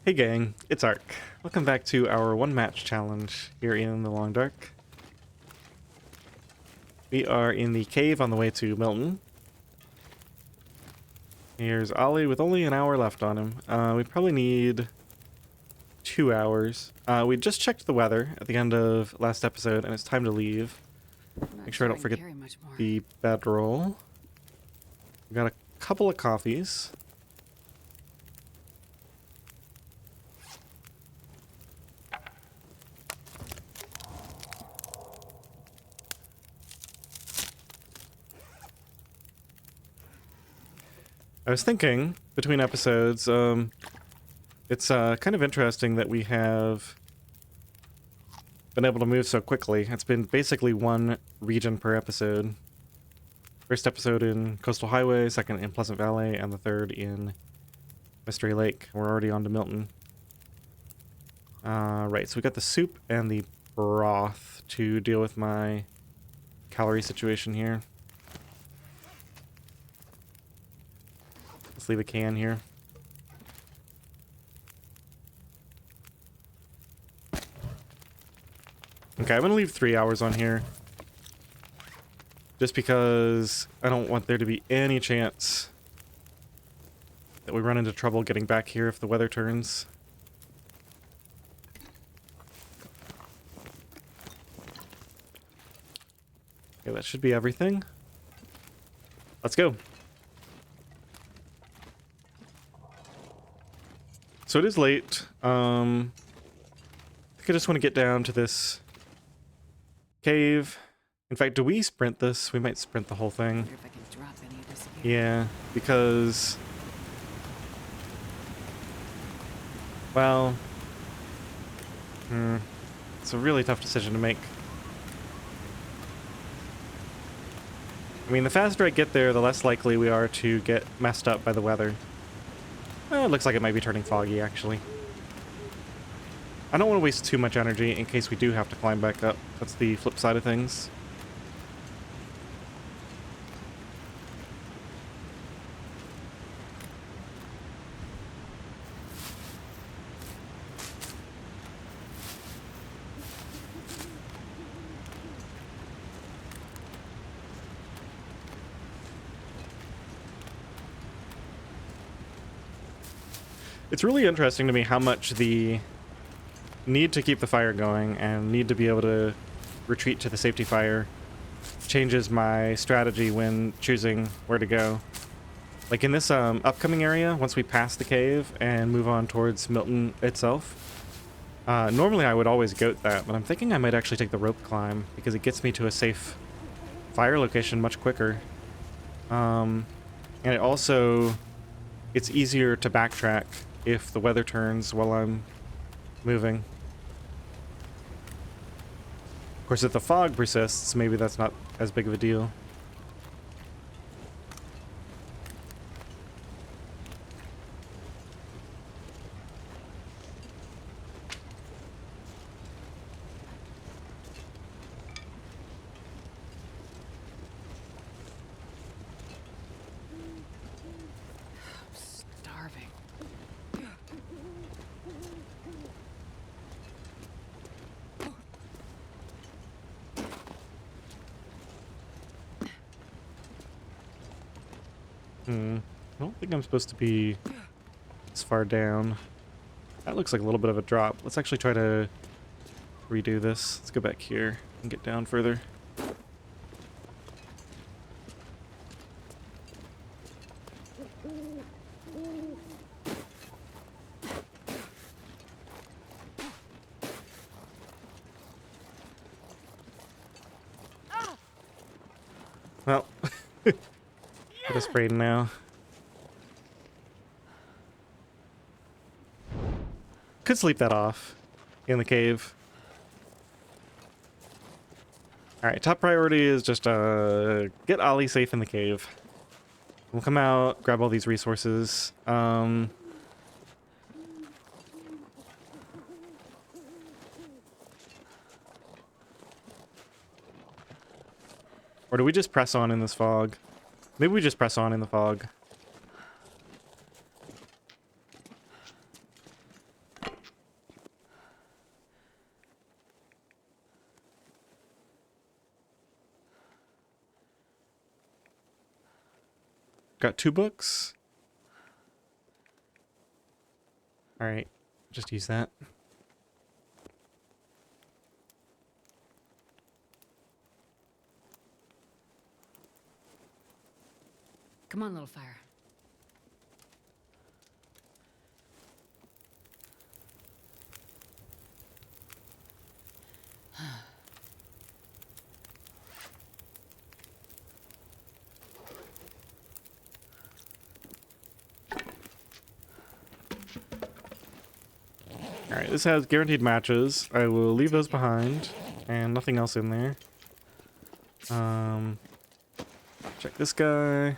Hey gang, it's Ark. Welcome back to our one match challenge here in the Long Dark. We are in the cave on the way to Milton. Here's Ollie with only an hour left on him. We probably need 2 hours. We just checked the weather at the end of last episode and it's time to leave. Make sure I don't forget the bedroll. We got a couple of coffees. I was thinking, between episodes, it's kind of interesting that we have been able to move so quickly. It's been basically one region per episode. First episode in Coastal Highway, second in Pleasant Valley, and the third in Mystery Lake. We're already on to Milton. Right, so we got the soup and the broth to deal with my calorie situation here. Let's leave a can here. Okay, I'm gonna leave 3 hours on here. Just because I don't want there to be any chance that we run into trouble getting back here if the weather turns. Okay, that should be everything. Let's go. So it is late. I think I just want to get down to this cave. In fact, do we sprint this? We might sprint the whole thing. If I can drop any of this here. Yeah, because... well... it's a really tough decision to make. I mean, the faster I get there, the less likely we are to get messed up by the weather. It looks like it might be turning foggy, actually. I don't want to waste too much energy in case we do have to climb back up. That's the flip side of things. It's really interesting to me how much the need to keep the fire going and need to be able to retreat to the safety fire changes my strategy when choosing where to go. Like in this upcoming area, once we pass the cave and move on towards Milton itself, normally I would always goat that, but I'm thinking I might actually take the rope climb because it gets me to a safe fire location much quicker. And it also, it's easier to backtrack if the weather turns while I'm moving. Of course, if the fog persists, maybe that's not as big of a deal. Starving. I don't think I'm supposed to be this far down. That looks like a little bit of a drop. Let's actually try to redo this. Let's go back here and get down further. Well, get a sprayed now. Could sleep that off in the cave. Alright, top priority is just get Ollie safe in the cave. We'll come out, grab all these resources. Or do we just press on in this fog? Maybe we just press on in the fog. got 2 books. Alright, just use that. Come on, little fire. Alright, this has guaranteed matches. I will leave those behind. And nothing else in there. Check this guy.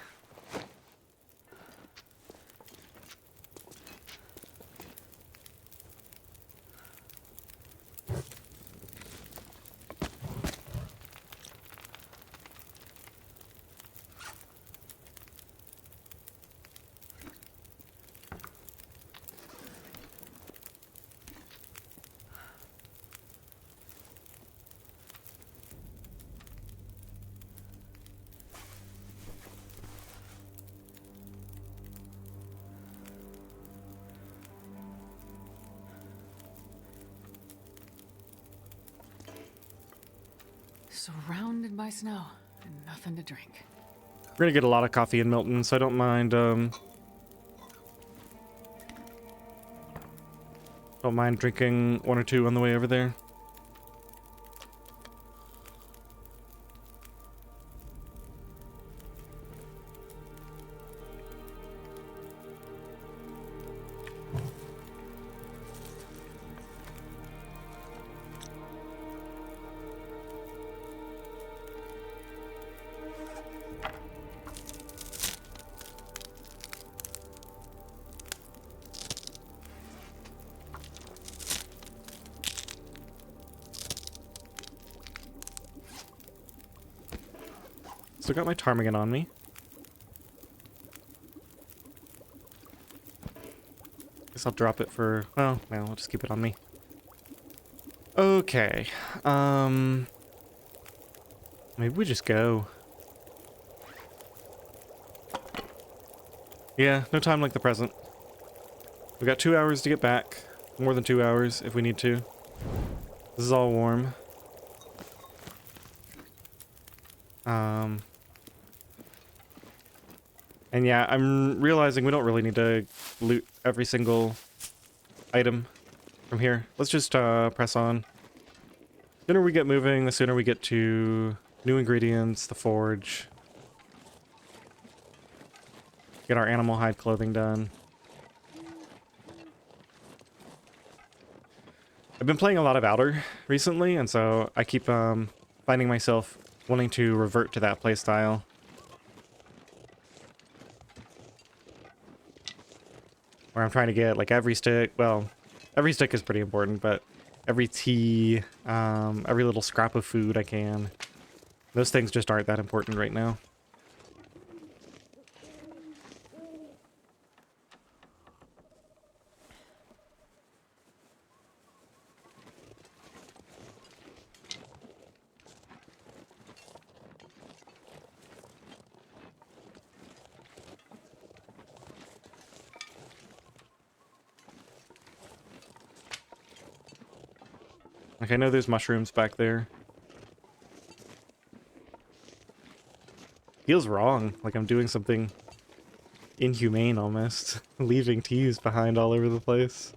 Surrounded by snow and nothing to drink. We're gonna get a lot of coffee in Milton, so I don't mind, drinking 1 or 2 on the way over there. Still got my ptarmigan on me. Guess I'll drop it for... well, no, I'll just keep it on me. Okay. Maybe we just go. Yeah, no time like the present. We got 2 hours to get back. More than 2 hours if we need to. This is all warm. And yeah, I'm realizing we don't really need to loot every single item from here. Let's just press on. The sooner we get moving, the sooner we get to new ingredients, the forge. Get our animal hide clothing done. I've been playing a lot of Outer recently, and so I keep finding myself wanting to revert to that playstyle. Where I'm trying to get like every stick. Well, every stick is pretty important, but every tea, every little scrap of food I can. Those things just aren't that important right now. Like, I know there's mushrooms back there. Feels wrong, like I'm doing something inhumane almost. Leaving teas behind all over the place.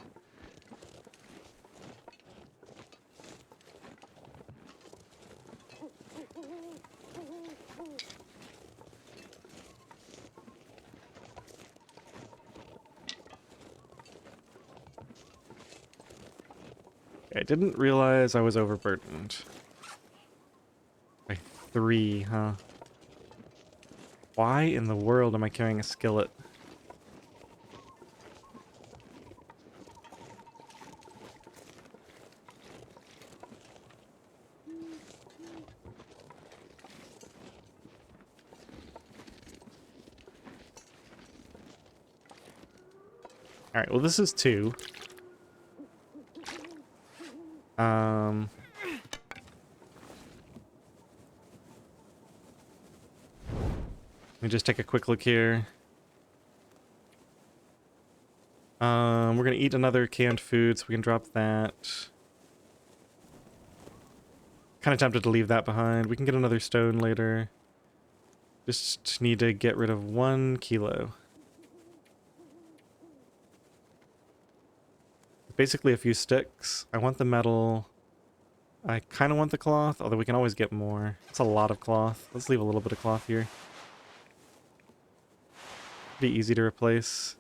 I didn't realize I was overburdened. By 3, huh? Why in the world am I carrying a skillet? Alright, well this is 2. Let me just take a quick look here. We're gonna eat another canned food, so we can drop that. Kind of tempted to leave that behind. We can get another stone later. Just need to get rid of 1 kilo. Basically a few sticks. I want the metal. I kind of want the cloth, although we can always get more. It's a lot of cloth. Let's leave a little bit of cloth here. Pretty easy to replace.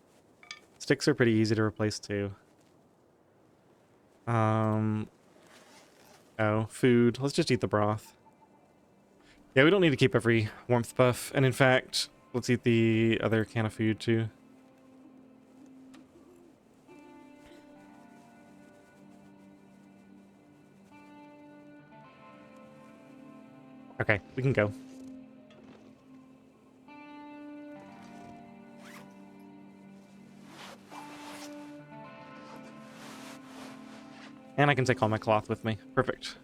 Sticks are pretty easy to replace too. Oh, food. Let's just eat the broth. Yeah, we don't need to keep every warmth buff. And in fact, let's eat the other can of food too. Okay, we can go. And I can take all my cloth with me. Perfect.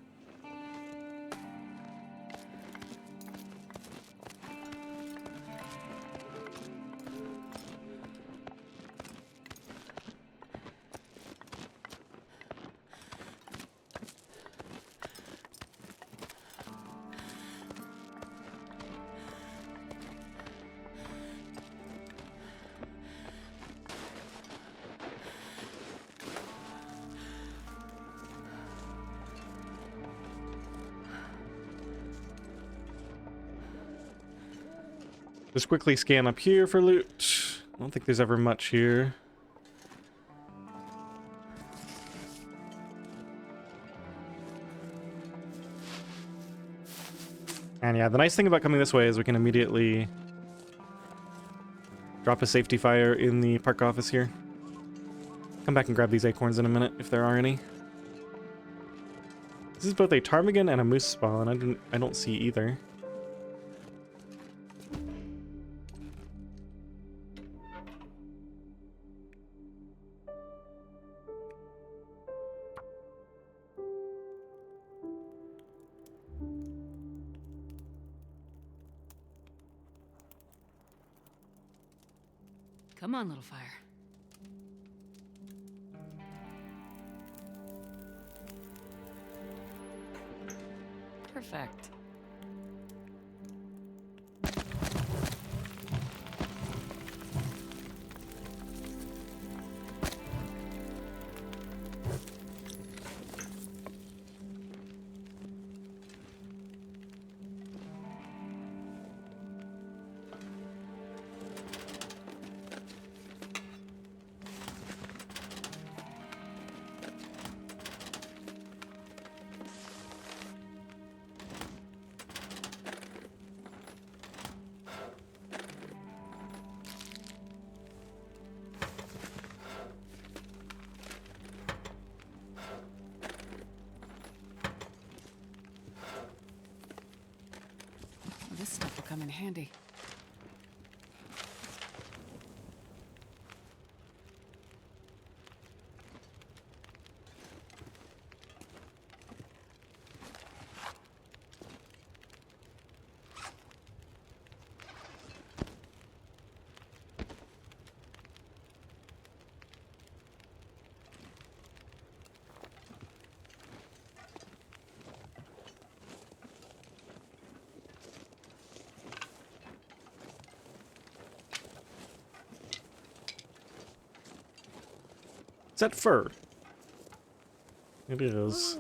Just quickly scan up here for loot. I don't think there's ever much here. And yeah, the nice thing about coming this way is we can immediately drop a safety fire in the park office here. Come back and grab these acorns in a minute, if there are any. This is both a ptarmigan and a moose spawn. I don't see either. Come on, little fire. Perfect. This stuff will come in handy. Is that fur? It is.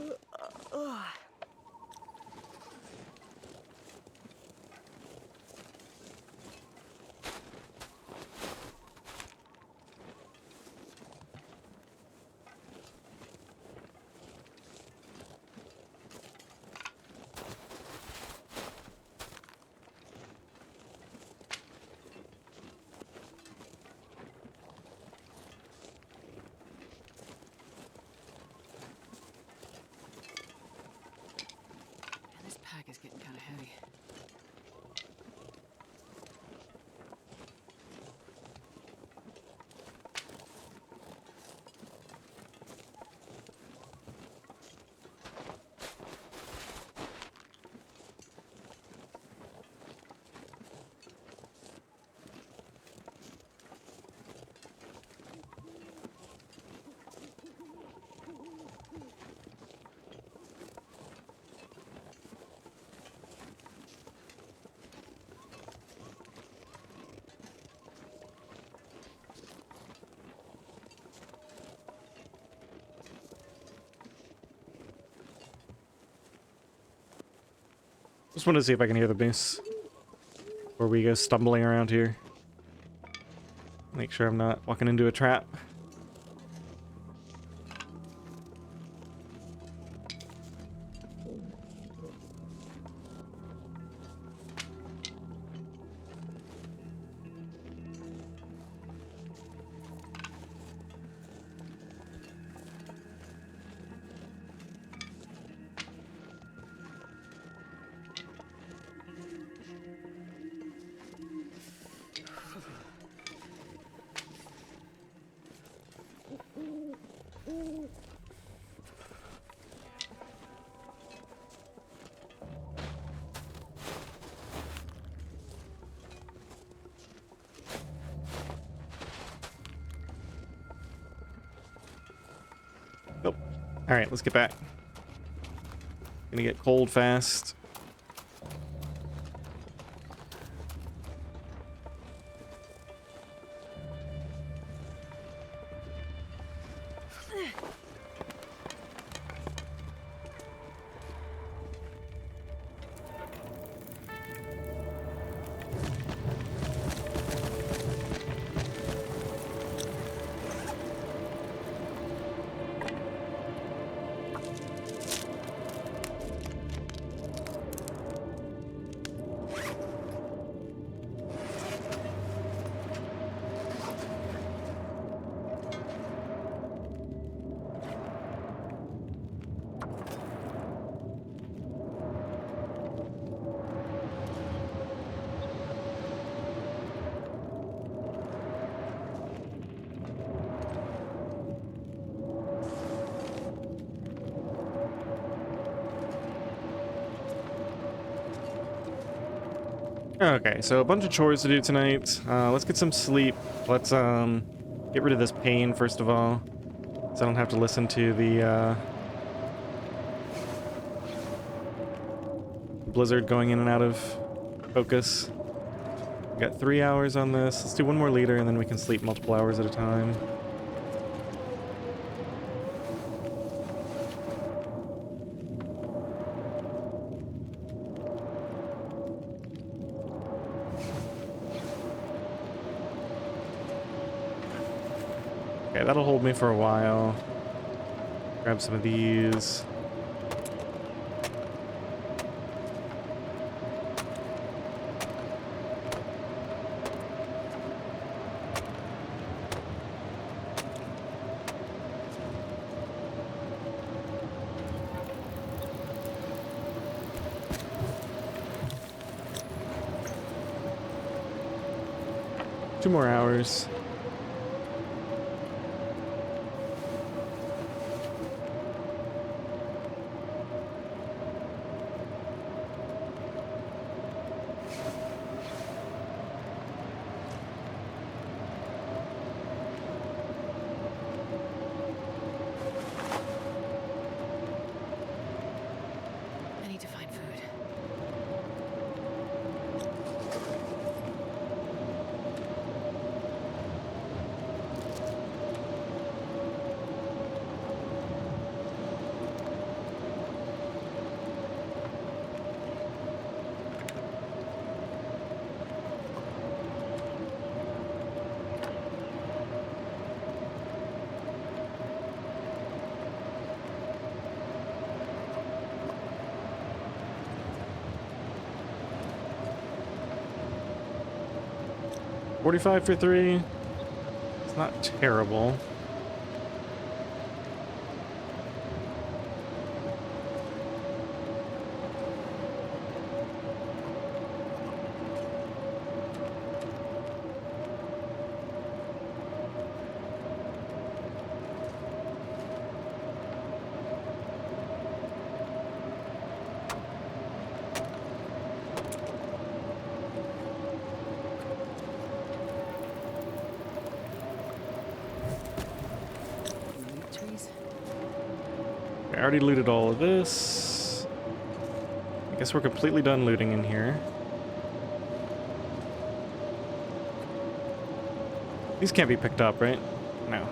Just wanted to see if I can hear the moose before we go stumbling around here. Make sure I'm not walking into a trap. Nope. Alright, let's get back. Gonna get cold fast. Okay, so a bunch of chores to do tonight. Let's get some sleep. Let's get rid of this pain first of all, so I don't have to listen to the blizzard going in and out of focus. We got 3 hours on this. Let's do one more liter and then we can sleep multiple hours at a time. Okay, that'll hold me for a while. Grab some of these. Two more hours. I need to find food. $45 for 3. It's not terrible. Trees. I already looted all of this. I guess we're completely done looting in here. These can't be picked up, right? No.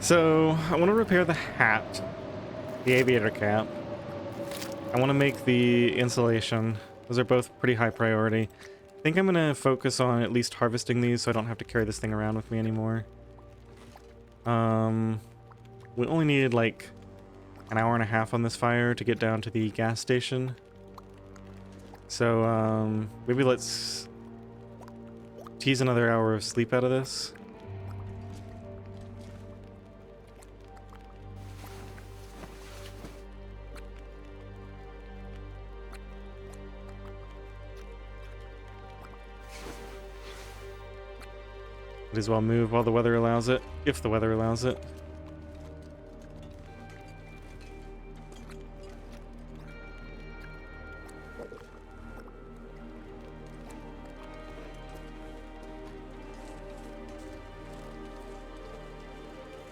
So I want to repair the hat, the aviator cap. I want to make the insulation. Those are both pretty high priority. I think I'm going to focus on at least harvesting these so I don't have to carry this thing around with me anymore. We only needed like an hour and a half on this fire to get down to the gas station. So maybe let's tease another hour of sleep out of this. Might as well move while the weather allows it, if the weather allows it.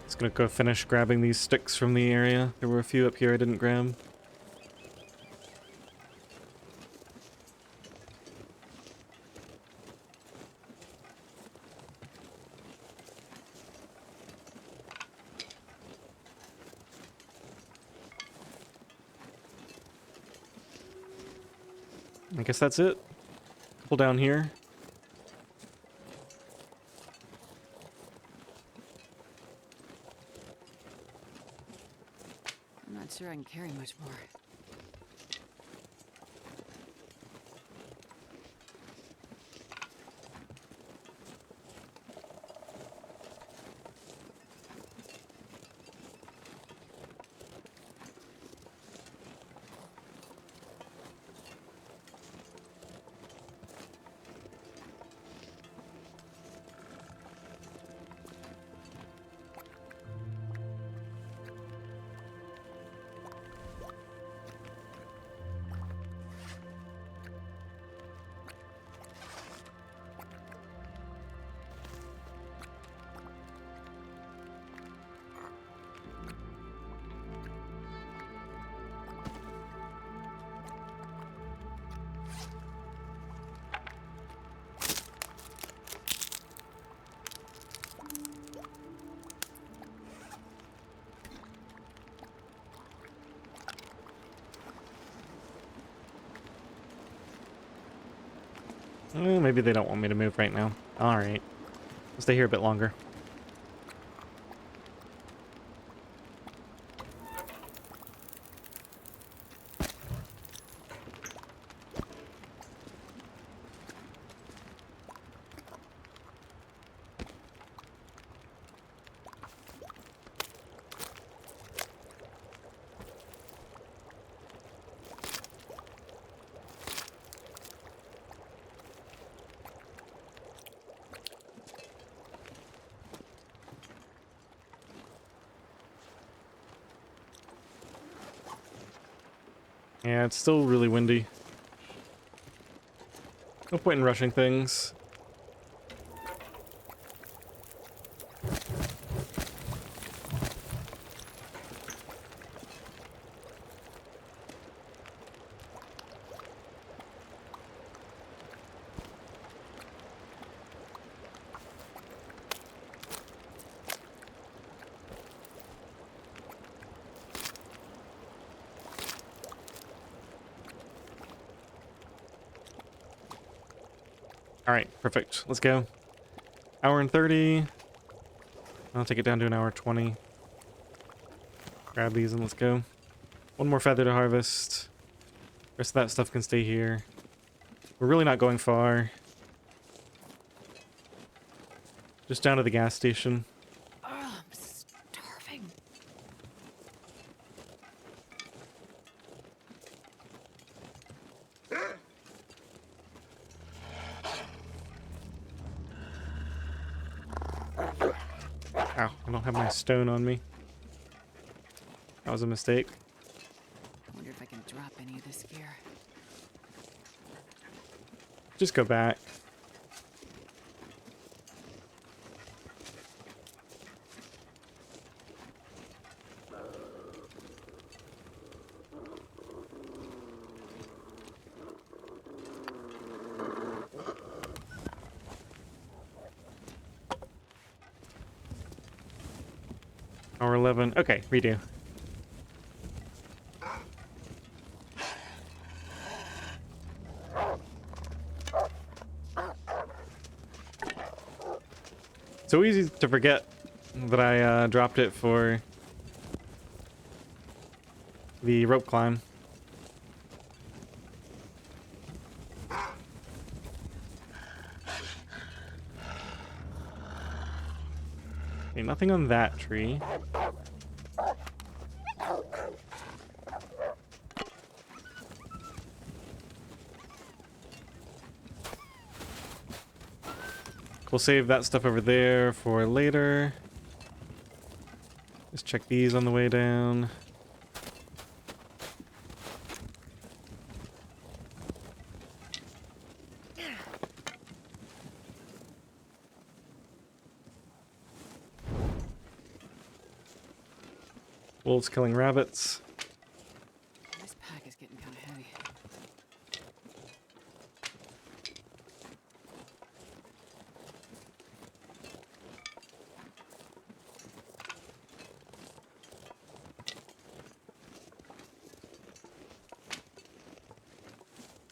Just gonna go finish grabbing these sticks from the area. There were a few up here I didn't grab. I guess that's it. Couple down here. I'm not sure I can carry much more. Maybe they don't want me to move right now. Alright. I'll stay here a bit longer. Yeah, it's still really windy. No point in rushing things. Alright, perfect. Let's go. Hour and 30. I'll take it down to an hour 20. Grab these and let's go. One more feather to harvest. Rest of that stuff can stay here. We're really not going far. Just down to the gas station. Ugh, I'm starving. Ow, I don't have my stone on me. That was a mistake. I wonder if I can drop any of this gear. Just go back. Hour 11. Okay, redo. So easy to forget that I dropped it for the rope climb. Okay, nothing on that tree. We'll save that stuff over there for later. Just check these on the way down. Wolves killing rabbits. This pack is getting kind of heavy.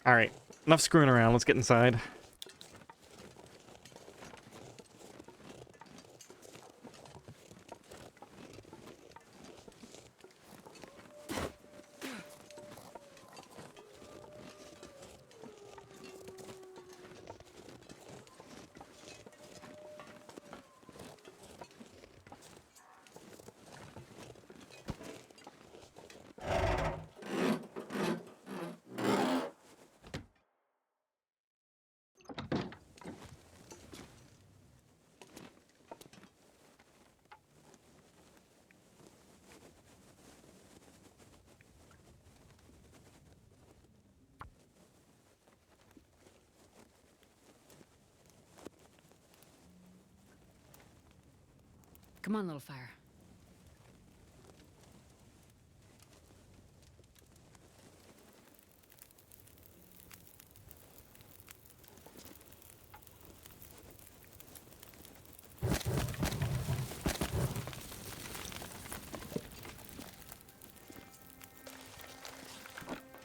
All right, enough screwing around. Let's get inside. Come on, little fire.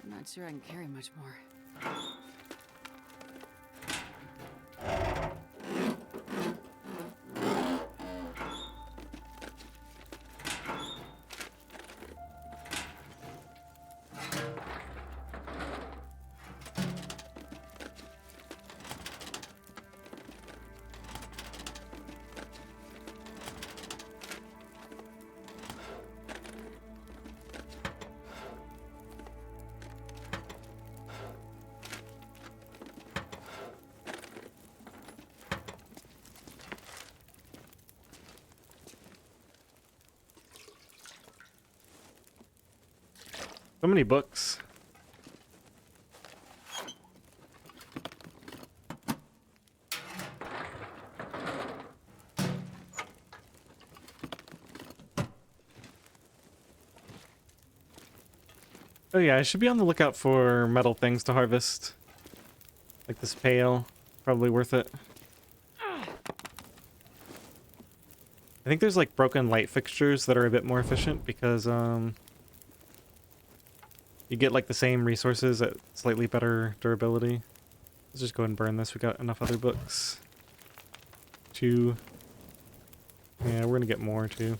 I'm not sure I can carry much more. So many books. Oh yeah, I should be on the lookout for metal things to harvest. Like this pail. Probably worth it. I think there's like broken light fixtures that are a bit more efficient because you get like the same resources at slightly better durability. Let's just go ahead and burn this. We got enough other books. Two. Yeah, we're gonna get more too.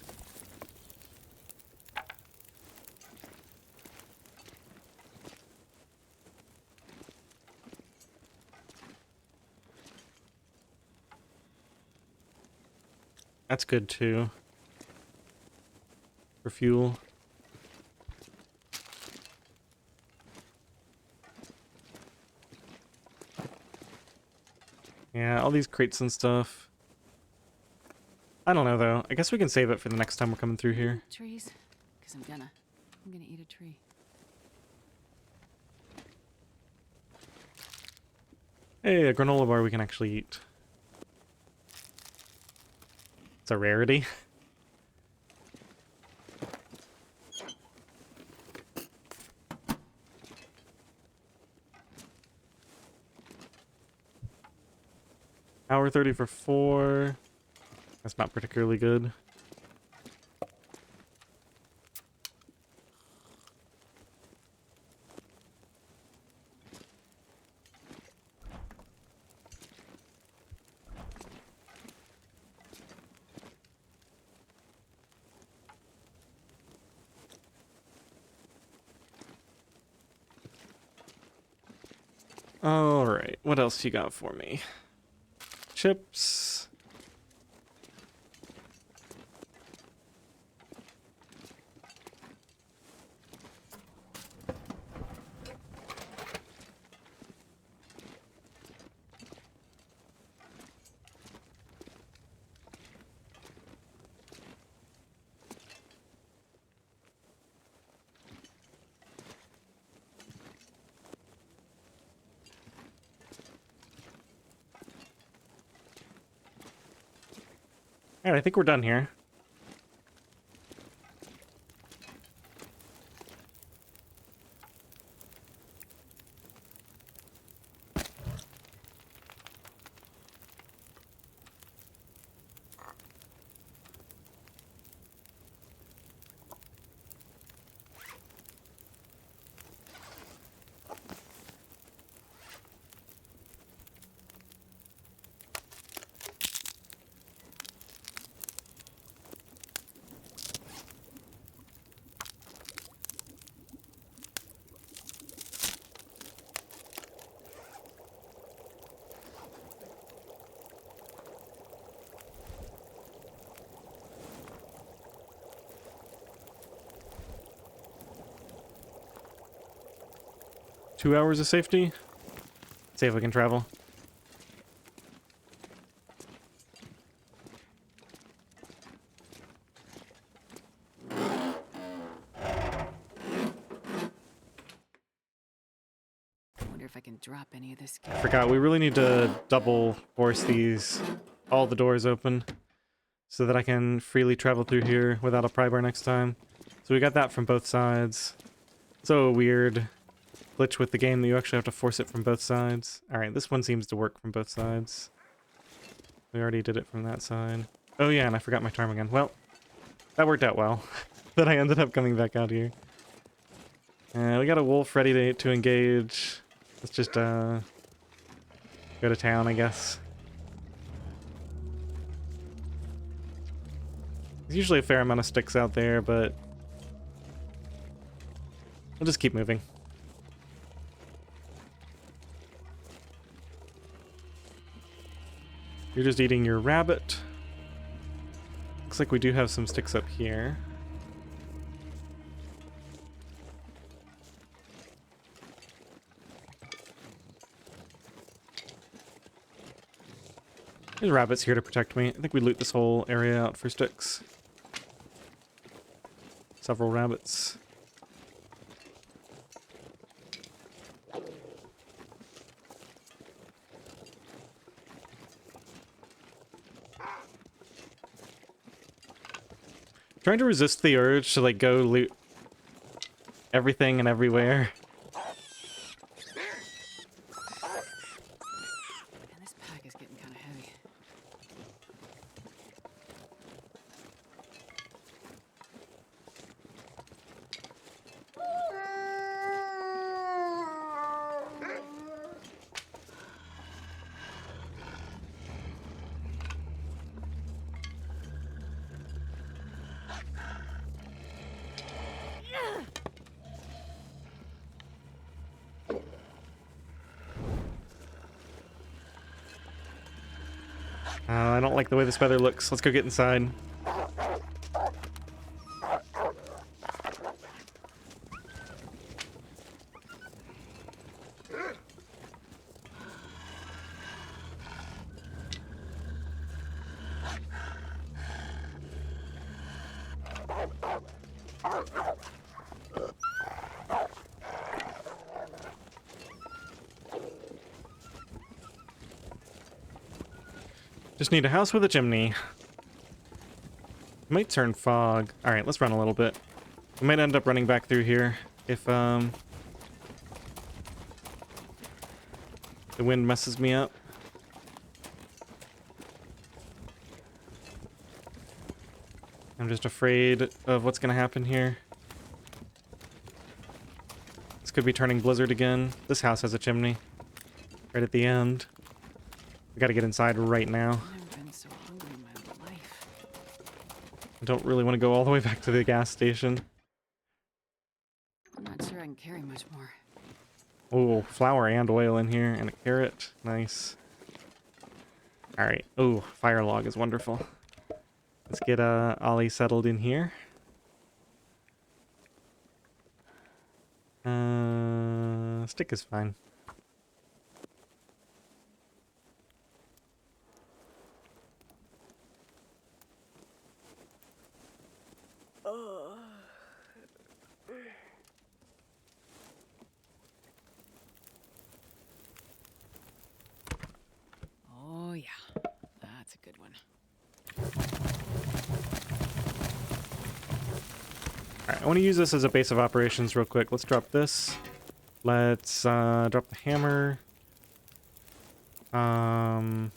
That's good too. For fuel. Yeah, all these crates and stuff. I don't know though. I guess we can save it for the next time we're coming through here. Trees? Because I'm gonna eat a tree. Hey, a granola bar we can actually eat. It's a rarity. Hour 30 for 4. That's not particularly good. Alright, what else you got for me? Chips. Alright, I think we're done here. Two hours of safety. See if we can travel. I wonder if I can drop any of this. I forgot, we really need to double force all the doors open so that I can freely travel through here without a pry bar next time. So we got that from both sides. So weird glitch with the game that you actually have to force it from both sides. Alright, this one seems to work from both sides. We already did it from that side. Oh yeah, and I forgot my charm again. Well, that worked out well. That I ended up coming back out here. We got a wolf ready to engage. Let's just go to town, I guess. There's usually a fair amount of sticks out there, but we'll just keep moving. You're just eating your rabbit. Looks like we do have some sticks up here. There's rabbits here to protect me. I think we loot this whole area out for sticks. Several rabbits. Trying to resist the urge to like go loot everything and everywhere. And this pack is getting kind of heavy. I don't like the way this feather looks. Let's go get inside. Just need a house with a chimney. Might turn fog. Alright, let's run a little bit. We might end up running back through here if the wind messes me up. I'm just afraid of what's gonna happen here. This could be turning blizzard again. This house has a chimney. Right at the end. We gotta get inside right now. I've never been so hungry in my life. I don't really want to go all the way back to the gas station. I'm not sure I can carry much more. Oh, flour and oil in here, and a carrot. Nice. Alright. Oh, fire log is wonderful. Let's get Ollie settled in here. Stick is fine. Oh, yeah. That's a good one. Alright, I want to use this as a base of operations real quick. Let's drop this. Let's drop the hammer. The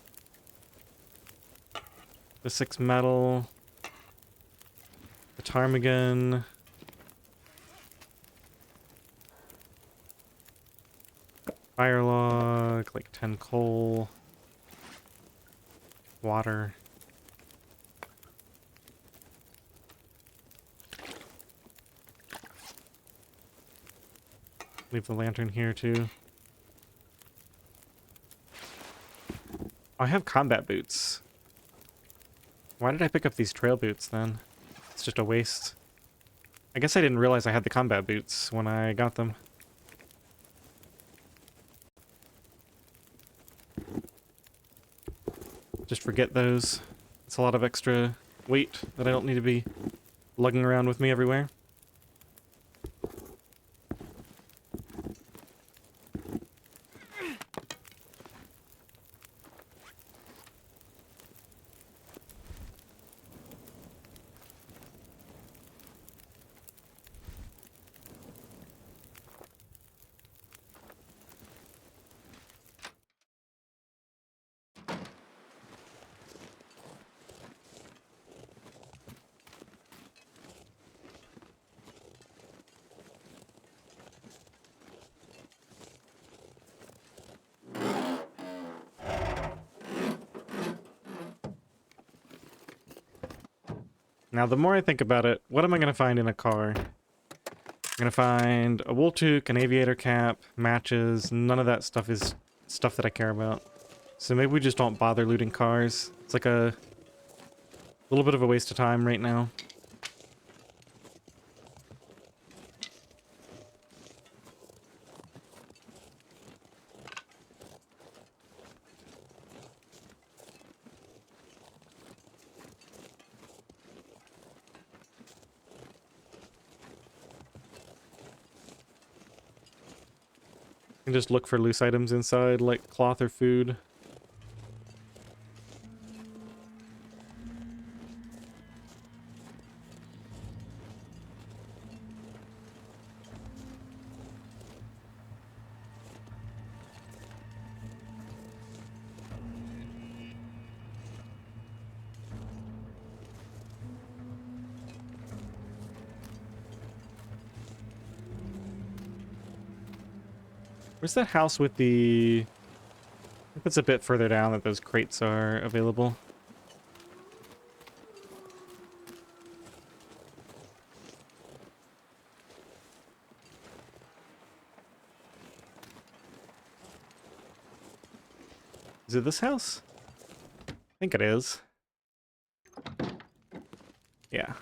6 metal. The ptarmigan. Fire log, like 10 coal. Water. Leave the lantern here too. Oh, I have combat boots. Why did I pick up these trail boots then? It's just a waste. I guess I didn't realize I had the combat boots when I got them. Just forget those. It's a lot of extra weight that I don't need to be lugging around with me everywhere. Now, the more I think about it, what am I going to find in a car? I'm going to find a wool toque, an aviator cap, matches. None of that stuff is stuff that I care about. So maybe we just don't bother looting cars. It's like a little bit of a waste of time right now. And just look for loose items inside, like cloth or food. Where's that house with the... I think it's a bit further down that those crates are available. Is it this house? I think it is. Yeah.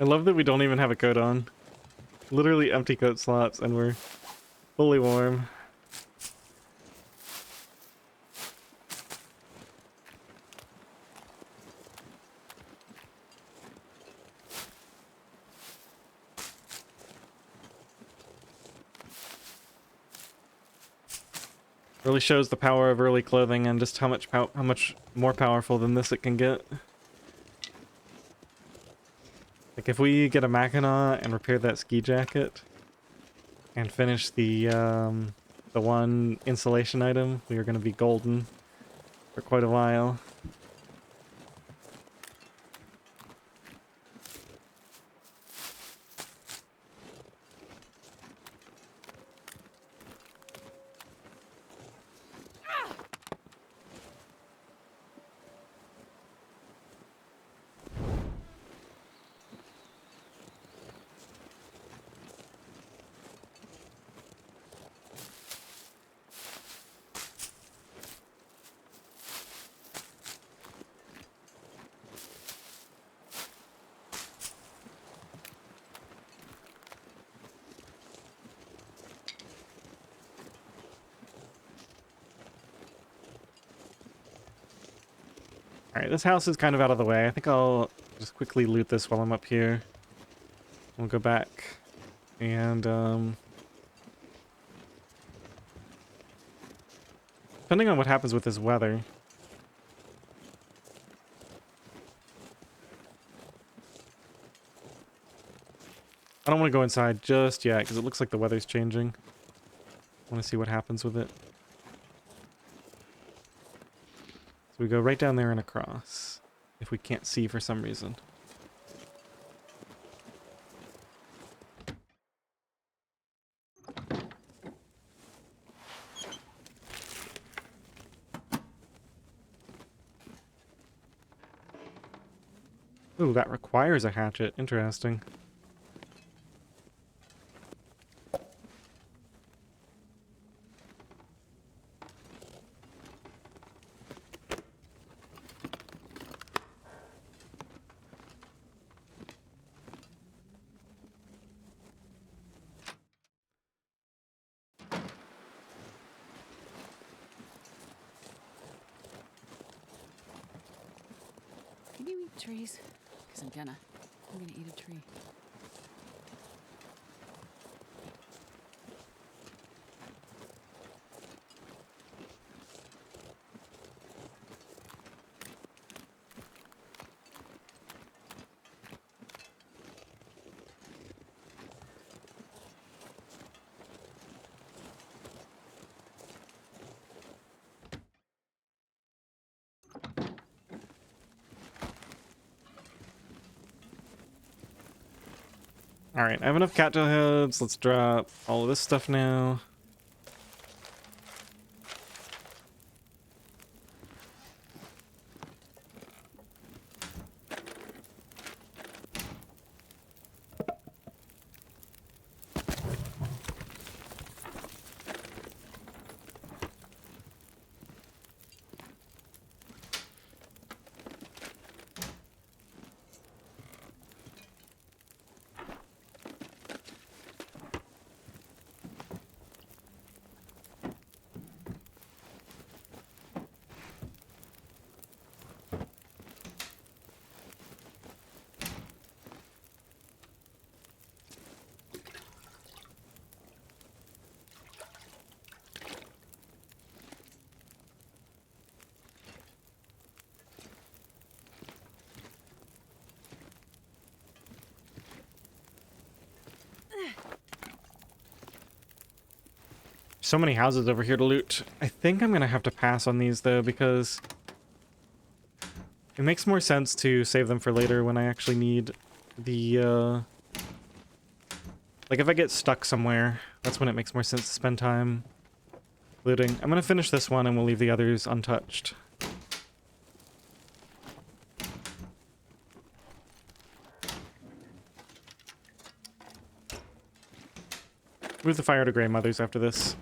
I love that we don't even have a coat on. Literally empty coat slots and we're fully warm. Really shows the power of early clothing and just how much more powerful than this it can get. Like if we get a Mackinac and repair that ski jacket and finish the one insulation item, we are going to be golden for quite a while. Alright, this house is kind of out of the way. I think I'll just quickly loot this while I'm up here. We'll go back and depending on what happens with this weather. I don't want to go inside just yet because it looks like the weather's changing. I want to see what happens with it. So we go right down there and across if we can't see for some reason. Ooh, that requires a hatchet. Interesting. Can you eat trees? Because I'm gonna eat a tree. Alright, I have enough cattail heads. Let's drop all of this stuff now. So many houses over here to loot. I think I'm gonna have to pass on these though because it makes more sense to save them for later when I actually need the like if I get stuck somewhere, that's when it makes more sense to spend time looting. I'm gonna finish this one and we'll leave the others untouched. Move the fire to Grey Mothers after this.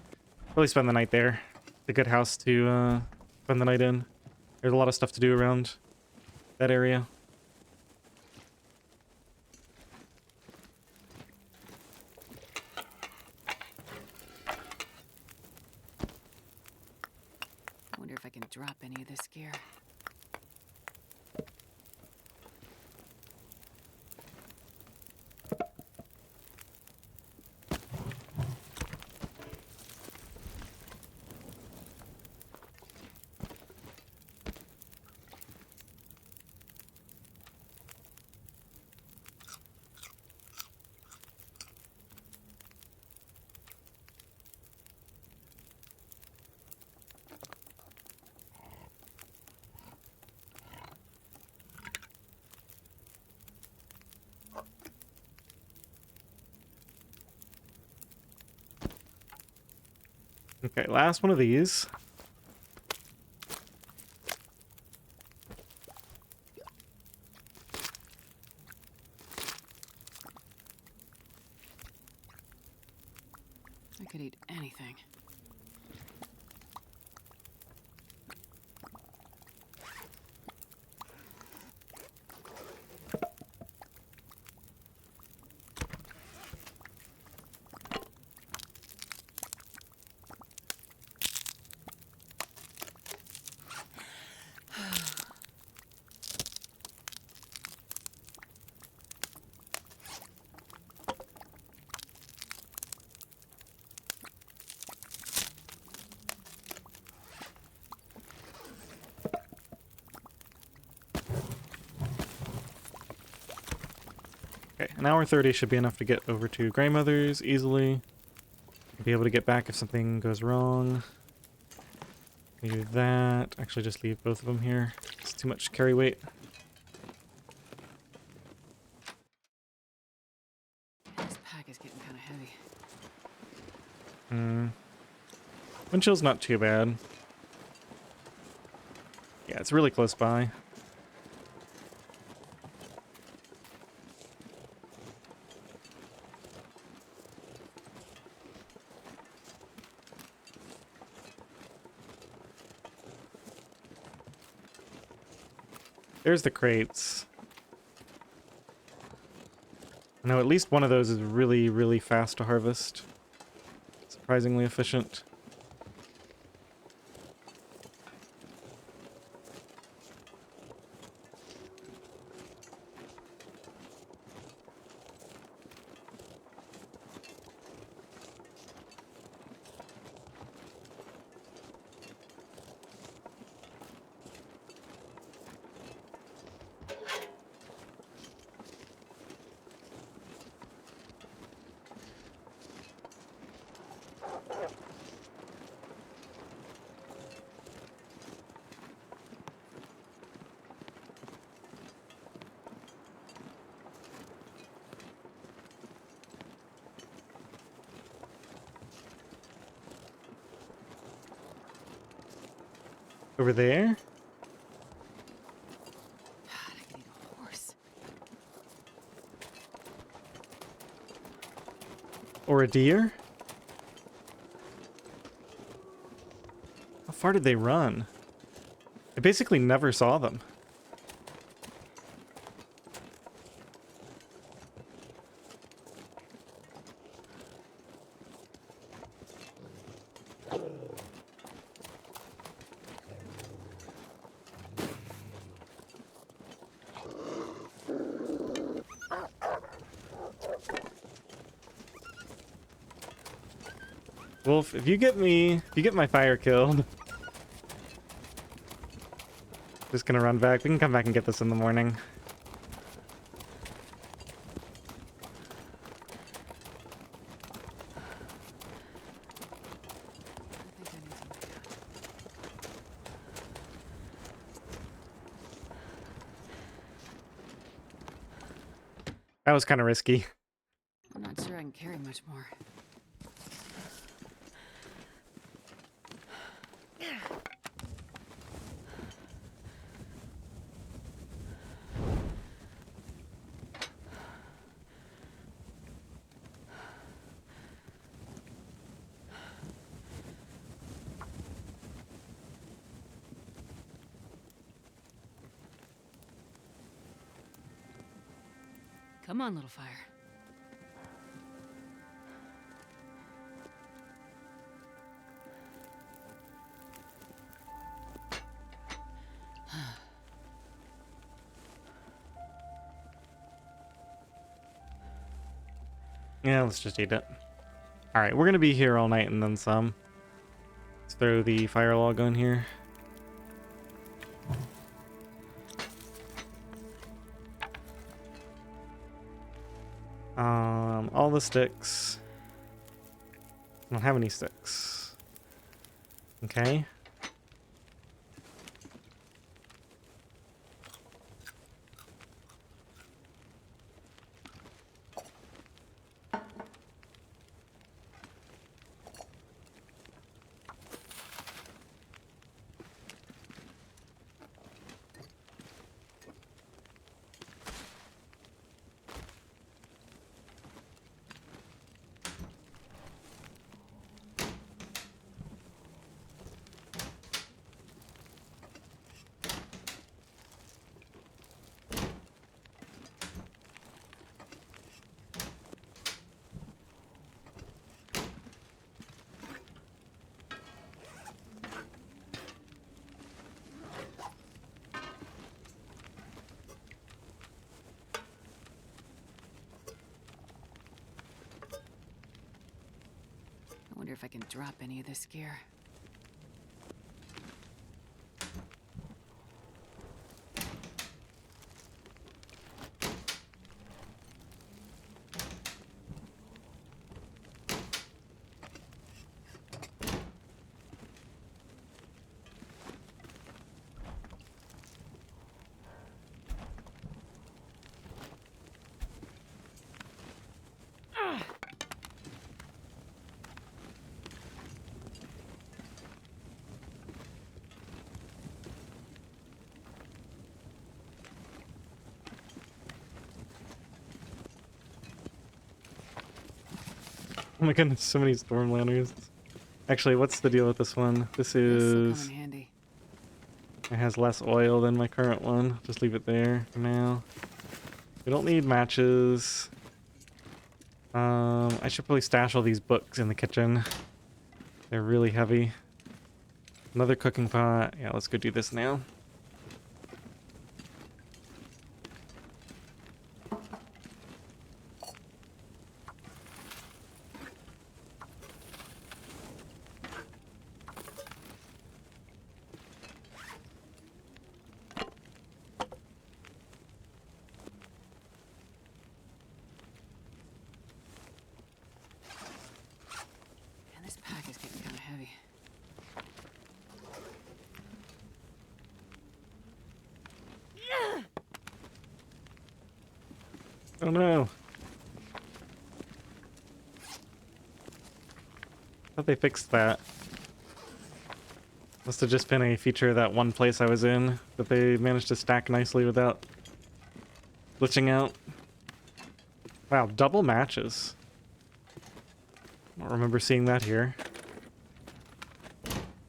Probably spend the night there. It's a good house to spend the night in. There's a lot of stuff to do around that area. drop any of this gear. Okay, last one of these. I could eat anything. Okay, an hour 30 should be enough to get over to Grandmother's easily. Be able to get back if something goes wrong. Do that. Actually, just leave both of them here. It's too much carry weight. This pack is getting kind of heavy. Wind chill's not too bad. Yeah, it's really close by. There's the crates. I know at least one of those is really, really fast to harvest. Surprisingly efficient. Over there? God, I could eat a horse. Or a deer? How far did they run? I basically never saw them. Wolf, if you get my fire killed, just gonna run back. We can come back and get this in the morning. I think I need some. That was kind of risky. I'm not sure I can carry much more. Come on, little fire. Yeah, let's just eat it. Alright, we're gonna be here all night and then some. Let's throw the fire log on here. All the sticks. I don't have any sticks. Okay. I wonder if I can drop any of this gear. Oh my goodness, so many storm lanterns. Actually, what's the deal with this one? This This'll come in is... handy. It has less oil than my current one. Just leave it there for now. We don't need matches. I should probably stash all these books in the kitchen. They're really heavy. Another cooking pot. Yeah, let's go do this now. And this pack is getting kind of heavy. Oh no. Thought they fixed that. Must have just been a feature of that one place I was in that they managed to stack nicely without glitching out. Wow, double matches. I don't remember seeing that here.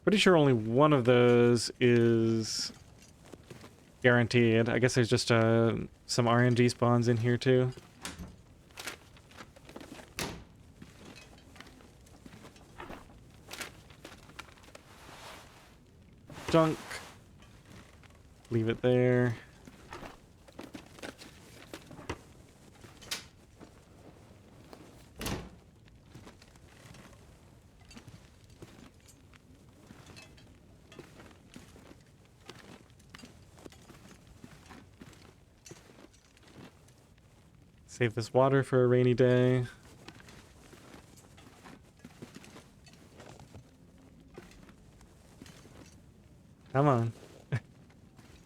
Pretty sure only one of those is guaranteed. I guess there's just some RNG spawns in here too. Junk. Leave it there. Save this water for a rainy day. Come on.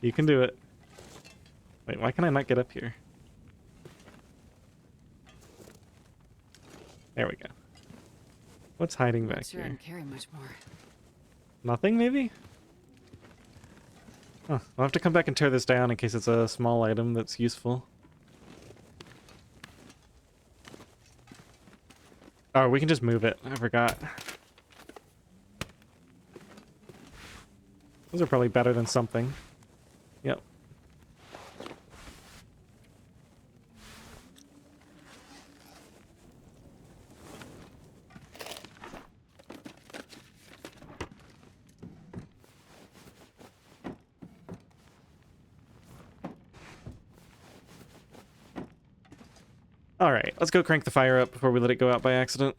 You can do it. Wait, why can I not get up here? There we go. What's hiding back Not sure I here? can carry much more. Nothing, maybe? Huh. I'll have to come back and tear this down in case it's a small item that's useful. Oh, we can just move it. I forgot. Those are probably better than something. Yep. Alright, let's go crank the fire up before we let it go out by accident.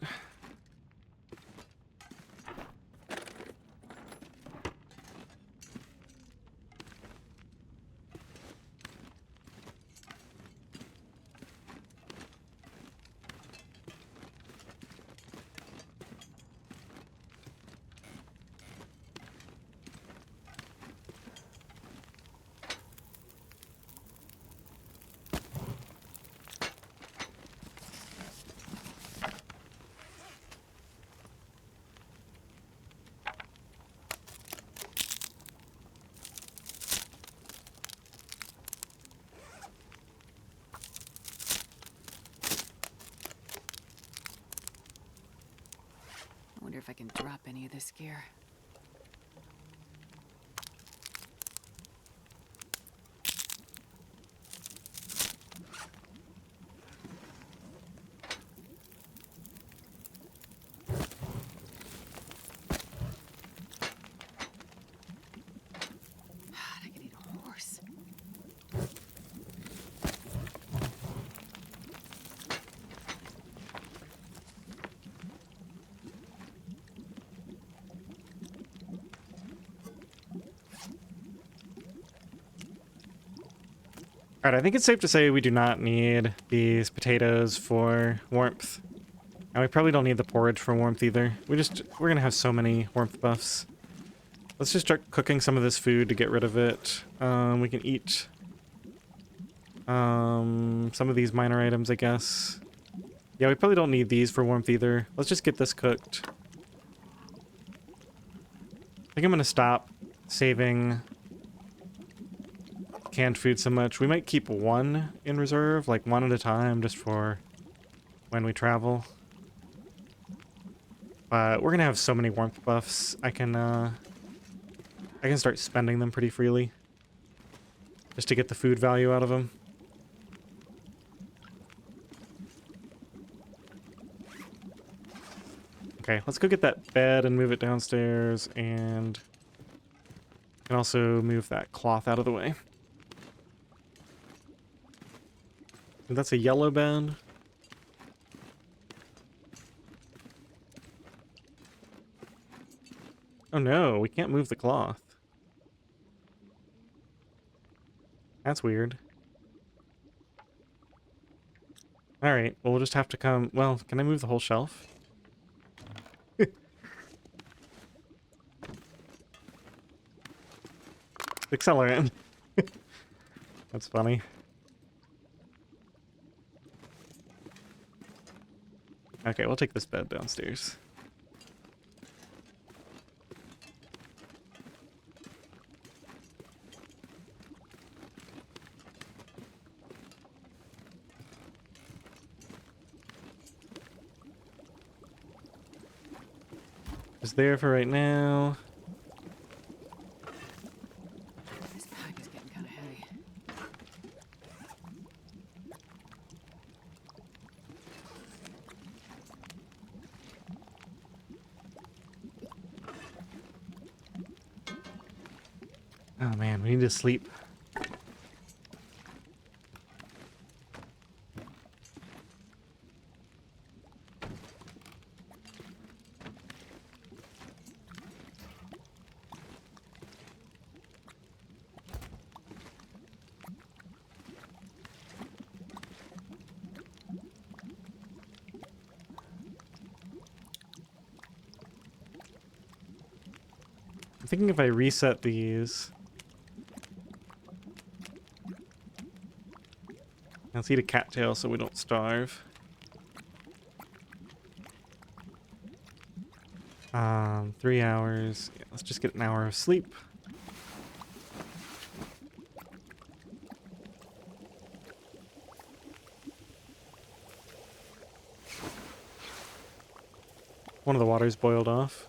I wonder if I can drop any of this gear. I could eat a horse. Alright, I think it's safe to say we do not need these potatoes for warmth. And we probably don't need the porridge for warmth either. We're gonna have so many warmth buffs. Let's just start cooking some of this food to get rid of it. We can eat some of these minor items, I guess. Yeah, we probably don't need these for warmth either. Let's just get this cooked. I think I'm gonna stop saving canned food so much. We might keep one in reserve, like one at a time, just for when we travel. But we're gonna have so many warmth buffs. I can start spending them pretty freely, just to get the food value out of them. Okay, let's go get that bed and move it downstairs, and also move that cloth out of the way. That's a yellow bed. Oh no, we can't move the cloth. That's weird. Alright, well, we'll just have to come... Well, can I move the whole shelf? Accelerant. That's funny. Okay, we'll take this bed downstairs. Just there for right now. This pack is getting kind of heavy. Oh man, we need to sleep. I'm thinking if I reset these... Let's eat a cattail so we don't starve. 3 hours. Yeah, let's just get an hour of sleep. One of the water's boiled off.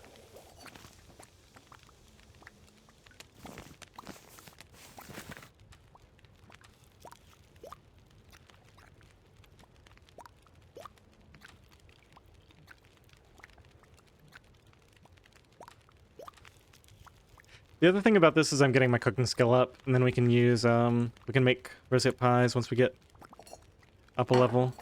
The other thing about this is I'm getting my cooking skill up, and then we can use, we can make rosette pies once we get up a level.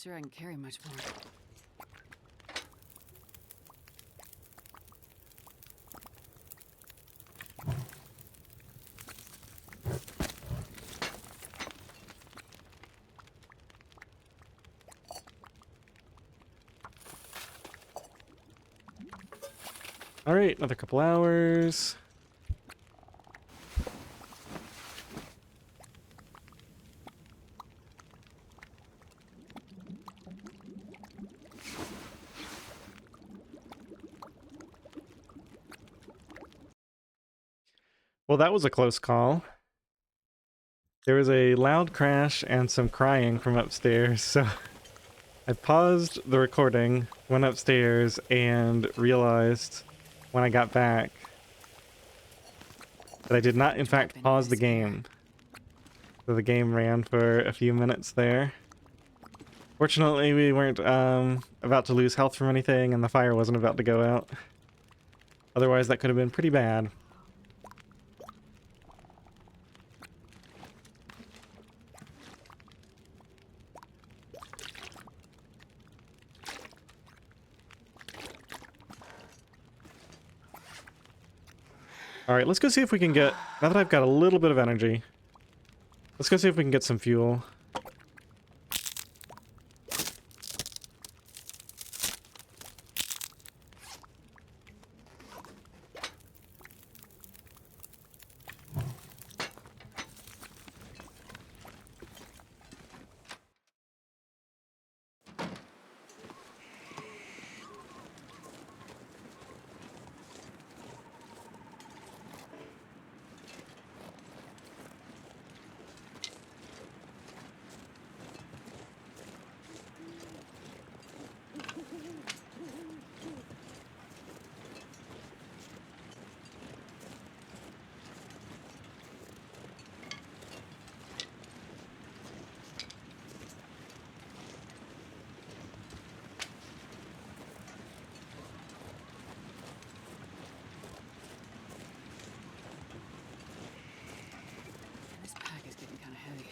sure I can carry much more. All right, another couple hours. Well, that was a close call. There was a loud crash and some crying from upstairs, so I paused the recording, went upstairs, and realized when I got back that I did not, in fact, pause the game. So the game ran for a few minutes there. Fortunately, we weren't about to lose health from anything, and the fire wasn't about to go out. Otherwise, that could have been pretty bad. Alright, let's go see if we can get... Now that I've got a little bit of energy, let's go see if we can get some fuel. This pack is getting kind of heavy.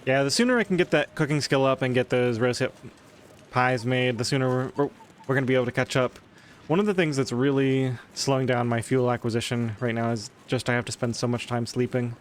Yeah, the sooner I can get that cooking skill up and get those rosehip pies made, the sooner we're going to be able to catch up. One of the things that's really slowing down my fuel acquisition right now is just I have to spend so much time sleeping.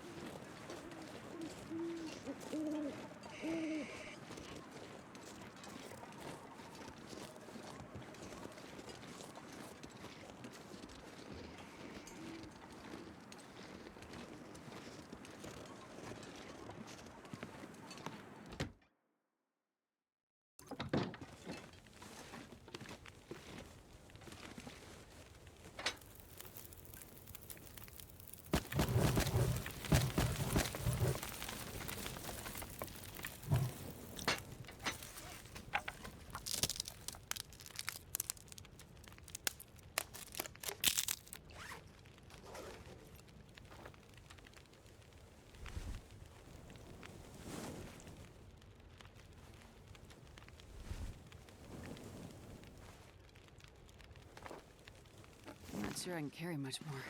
I'm not sure I can carry much more.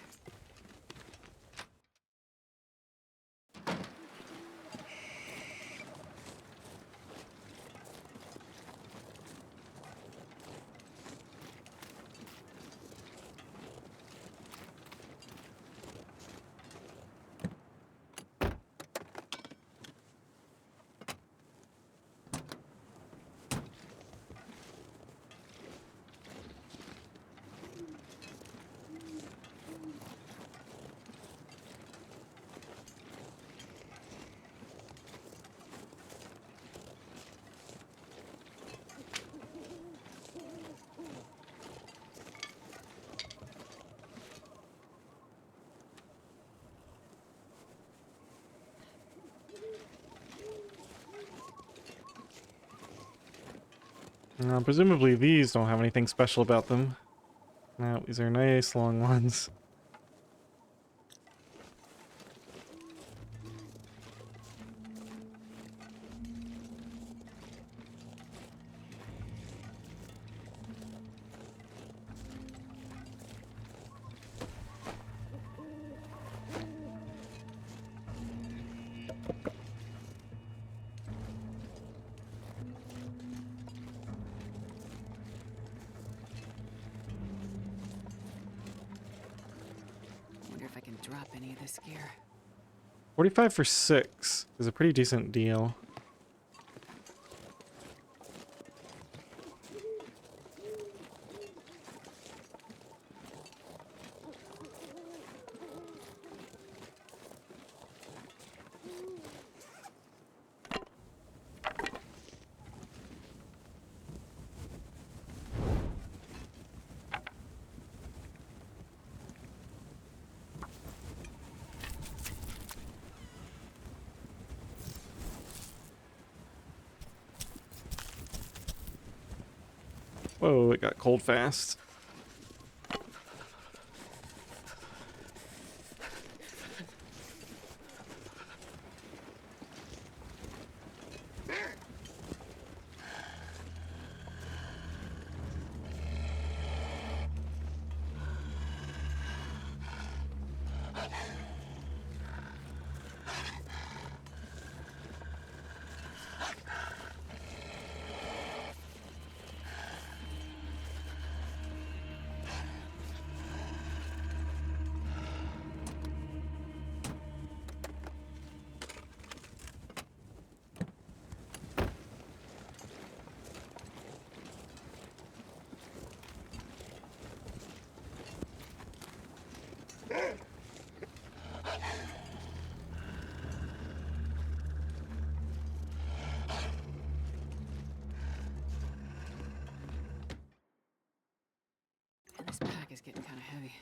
Presumably these don't have anything special about them. No, these are nice long ones. Wonder if I can drop any of this gear. 45 for 6 is a pretty decent deal. Whoa, it got cold fast. And this pack is getting kind of heavy.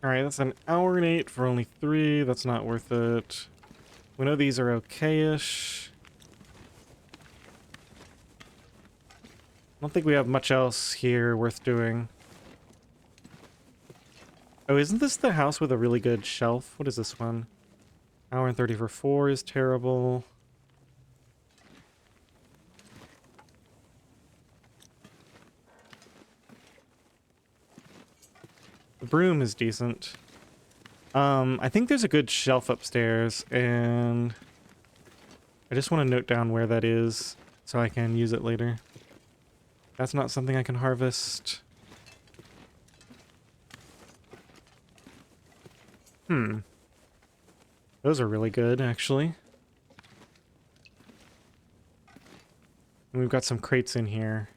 Alright, that's an hour and 8 for only 3. That's not worth it. We know these are okay-ish. I don't think we have much else here worth doing. Oh, isn't this the house with a really good shelf? What is this one? Hour and 30 for 4 is terrible. The broom is decent. I think there's a good shelf upstairs, and I just want to note down where that is so I can use it later. That's not something I can harvest. Those are really good, actually. And we've got some crates in here.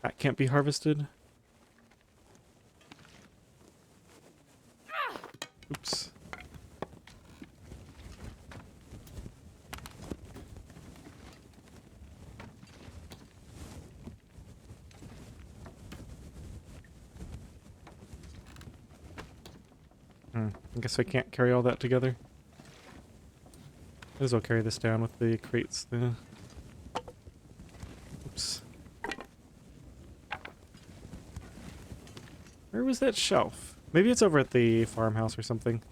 That can't be harvested. Oops. I guess I can't carry all that together. Might as well carry this down with the crates. Oops. Where was that shelf? Maybe it's over at the farmhouse or something.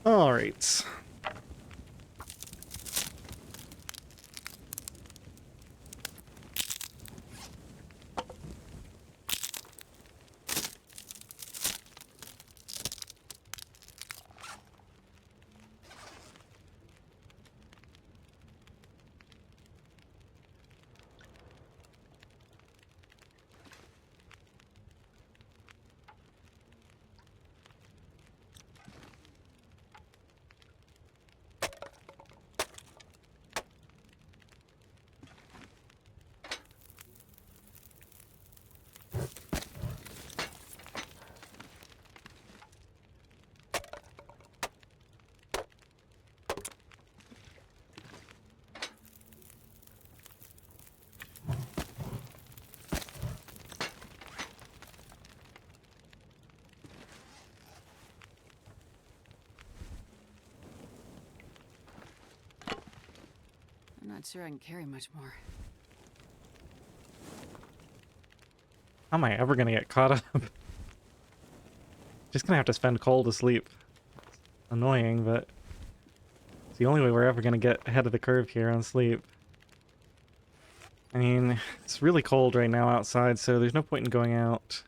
All right. I'm not sure I can carry much more. How am I ever gonna get caught up? Just gonna have to spend coal to sleep. Annoying, but it's the only way we're ever gonna get ahead of the curve here on sleep. I mean, it's really cold right now outside, so there's no point in going out.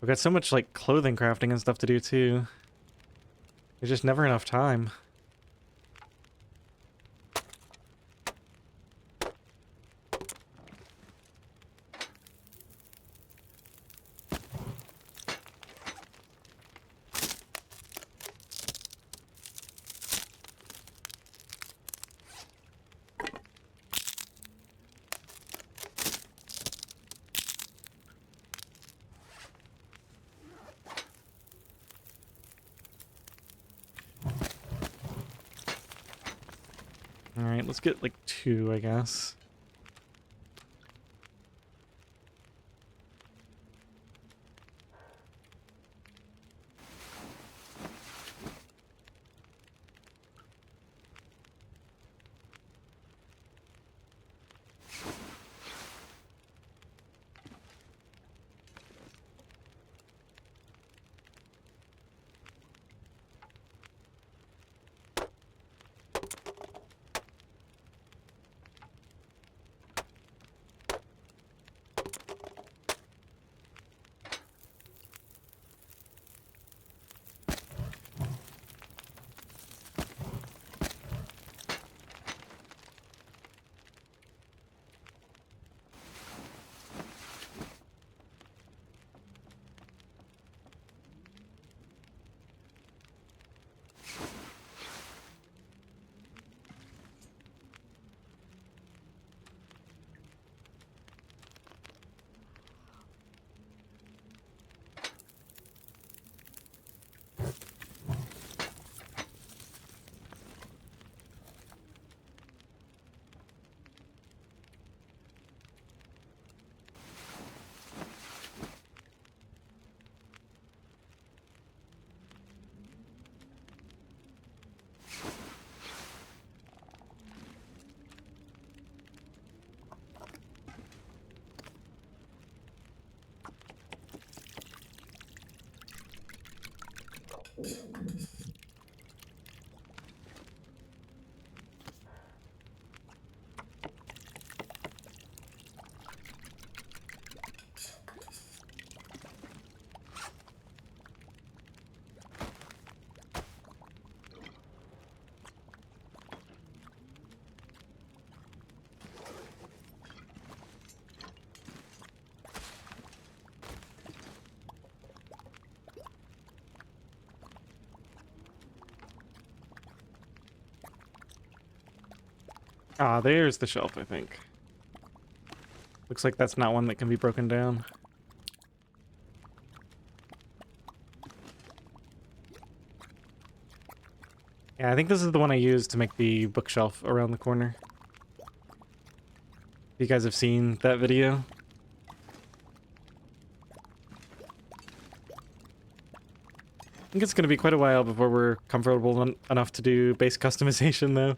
We've got so much, like, clothing crafting and stuff to do, too. There's just never enough time. Alright, let's get, like, 2, I guess. Ah, there's the shelf, I think. Looks like that's not one that can be broken down. Yeah, I think this is the one I used to make the bookshelf around the corner. You guys have seen that video? I think it's going to be quite a while before we're comfortable enough to do base customization, though.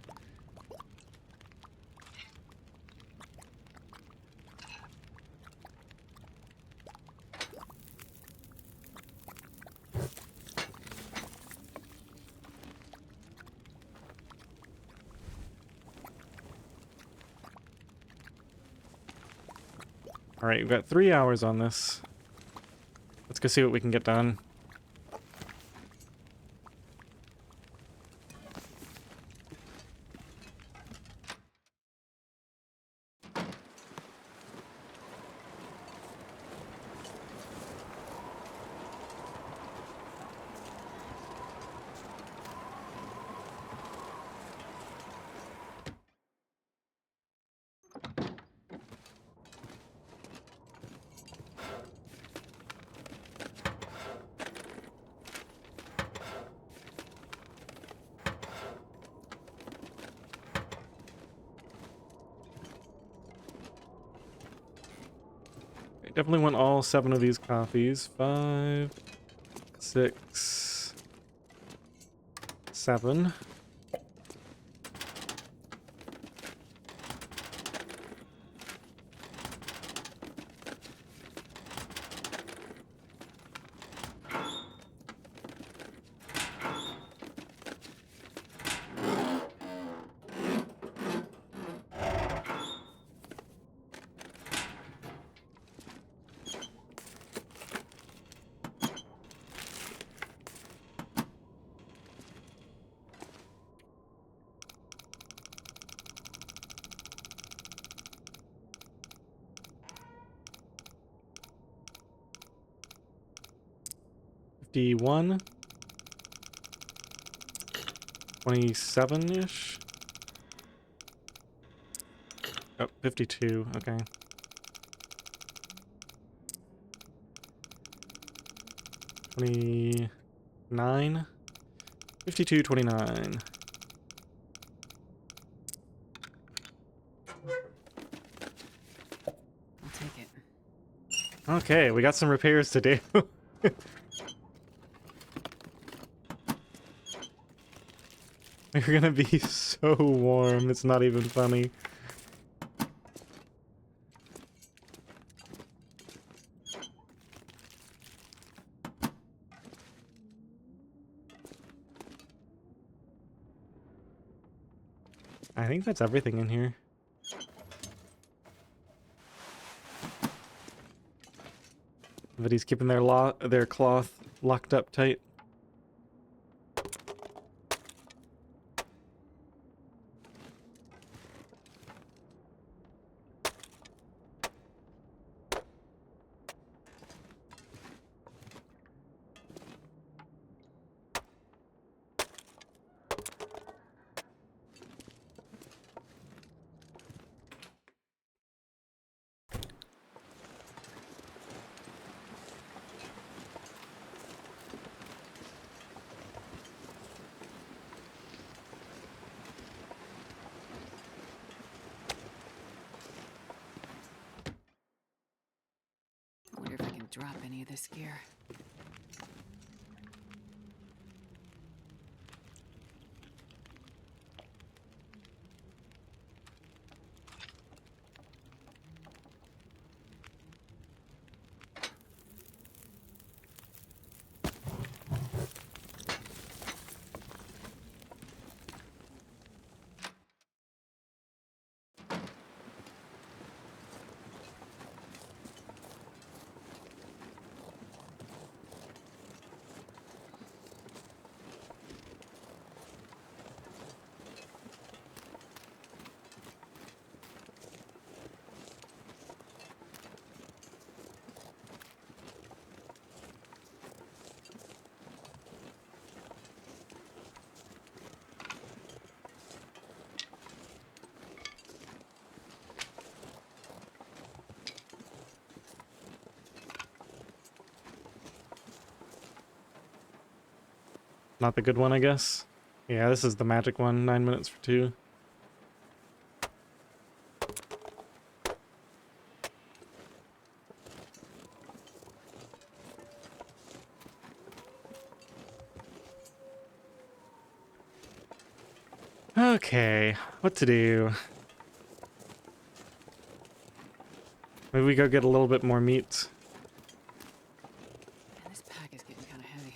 Alright, we've got 3 hours on this. Let's go see what we can get done. I definitely want all 7 of these coffees. 5, 6, 7. D1, 27-ish. Oh, 52, okay. 29, 52, 29. I'll take it. Okay, we got some repairs to do. We're gonna be so warm, it's not even funny. I think that's everything in here. Everybody's keeping their cloth locked up tight. I wonder if I can drop any of this gear. Not the good one, I guess. Yeah, this is the magic one. 9 minutes for 2. Okay, what to do? Maybe we go get a little bit more meat. Man, this pack is getting kind of heavy.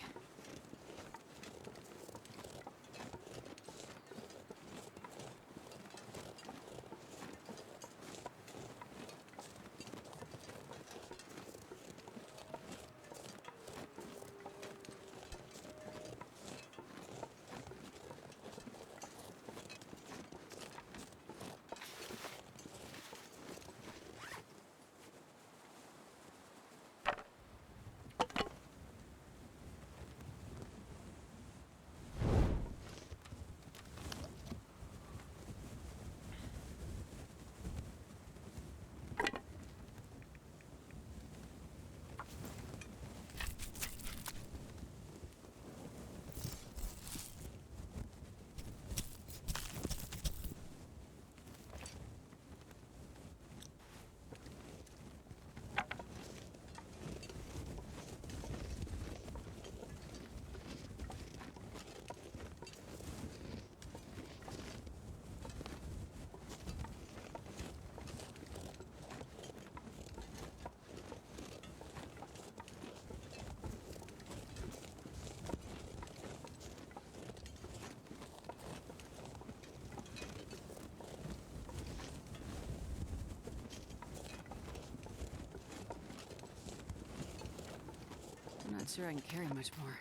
I'm not sure I can carry much more.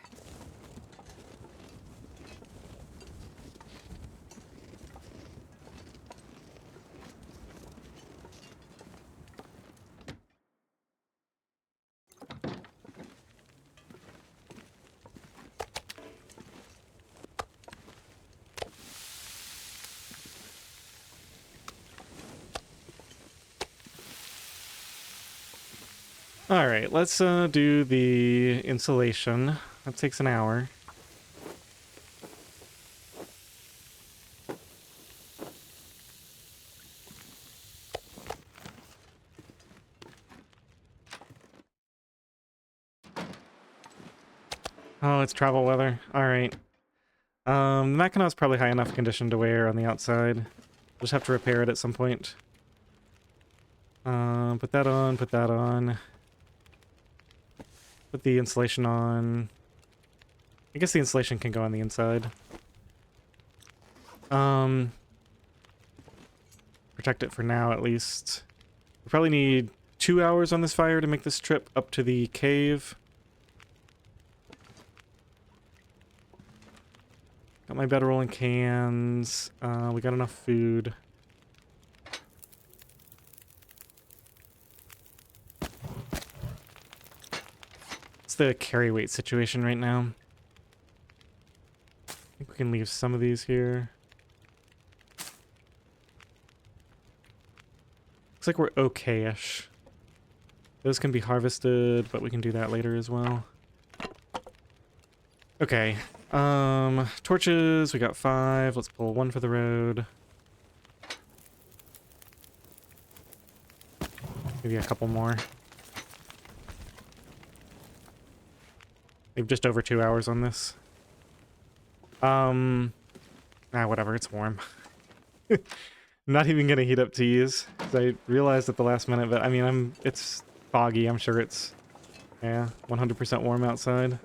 Alright, let's do the insulation. That takes an hour. Oh, it's travel weather. Alright. The Mackinac is probably high enough condition to wear on the outside. Just have to repair it at some point. Put that on, put that on. Put the insulation on. I guess the insulation can go on the inside. Protect it for now, at least. We probably need 2 hours on this fire to make this trip up to the cave. Got my bedroll in cans. We got enough food. What's the carry weight situation right now? I think we can leave some of these here. Looks like we're okay-ish. Those can be harvested, but we can do that later as well. Okay. Torches, we got 5. Let's pull 1 for the road. Maybe a couple more. We have just over 2 hours on this. Whatever, it's warm. Not even gonna heat up teas. I realized at the last minute, but I mean, it's foggy. I'm sure it's, yeah, 100% warm outside.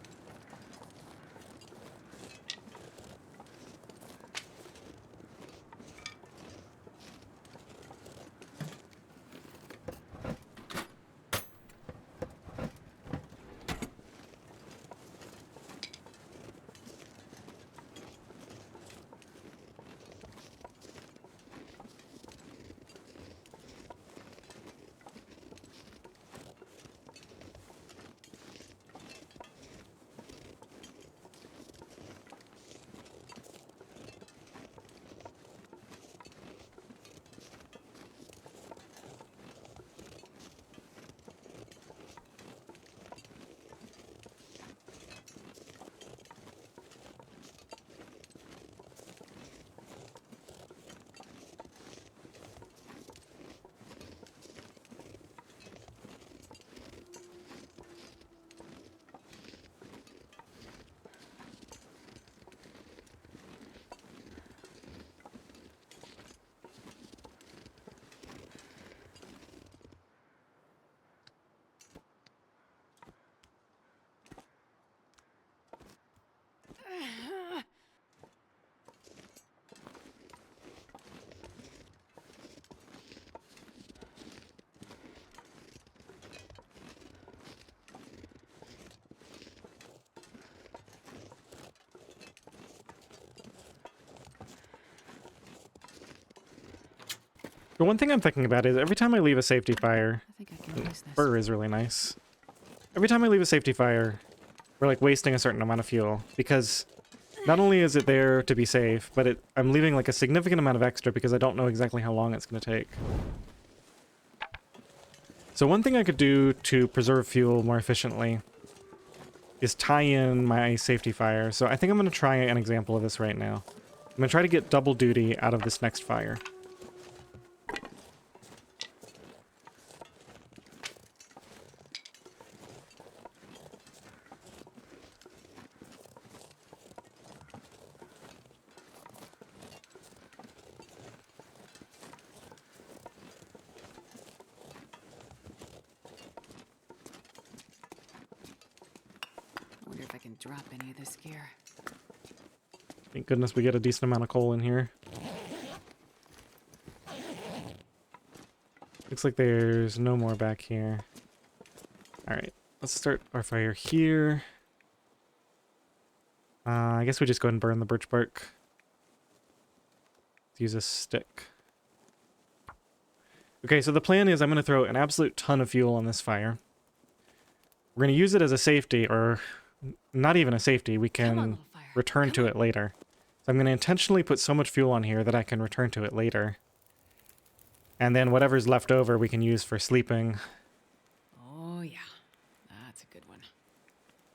The one thing I'm thinking about is every time I leave a safety fire, I think I can use this. fur is really nice. Every time I leave a safety fire, we're like wasting a certain amount of fuel because not only is it there to be safe, but I'm leaving like a significant amount of extra because I don't know exactly how long it's going to take. So one thing I could do to preserve fuel more efficiently is tie in my safety fire. So I think I'm going to try an example of this right now. I'm going to try to get double duty out of this next fire. I wonder if I can drop any of this gear. Thank goodness we get a decent amount of coal in here. Looks like there's no more back here. Alright, let's start our fire here. I guess we just go ahead and burn the birch bark. Let's use a stick. Okay, so the plan is I'm going to throw an absolute ton of fuel on this fire. We're going to use it as a safety, or not even a safety. We can return to it later. So I'm going to intentionally put so much fuel on here that I can return to it later. And then whatever's left over we can use for sleeping. Oh yeah, that's a good one.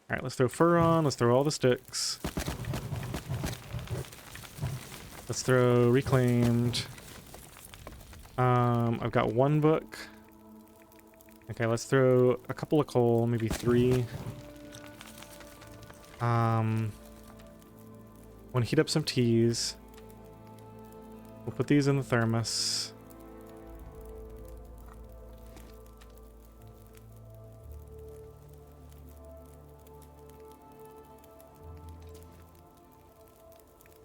Alright, let's throw fur on. Let's throw all the sticks. Let's throw reclaimed. I've got one book. Okay, let's throw a couple of coal, maybe 3. Want to heat up some teas. We'll put these in the thermos.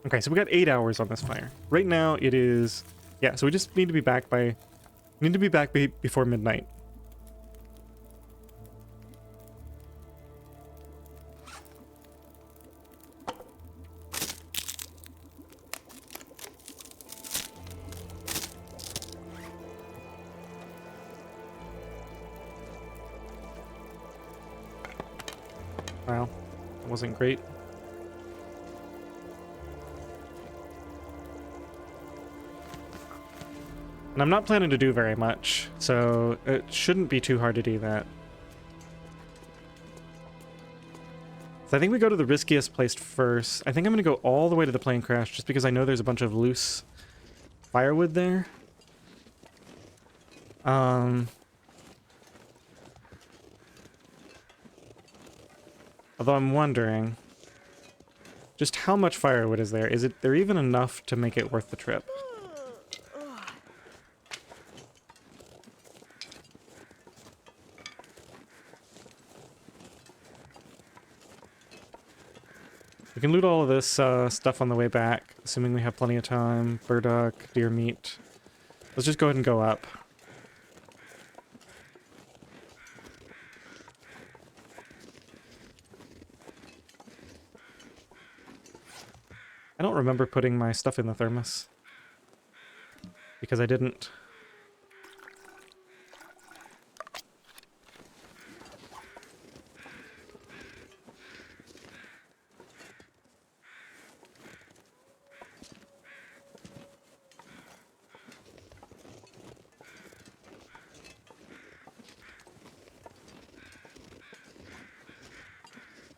Okay, so we got 8 hours on this fire. Right now it is, yeah, so we just need to be back before midnight. Wow, that wasn't great. And I'm not planning to do very much, so it shouldn't be too hard to do that. So I think we go to the riskiest place first. I think I'm going to go all the way to the plane crash just because I know there's a bunch of loose firewood there. Although I'm wondering just how much firewood is there? Is there even enough to make it worth the trip? We can loot all of this stuff on the way back, assuming we have plenty of time. Burdock, deer meat. Let's just go ahead and go up. I don't remember putting my stuff in the thermos, because I didn't.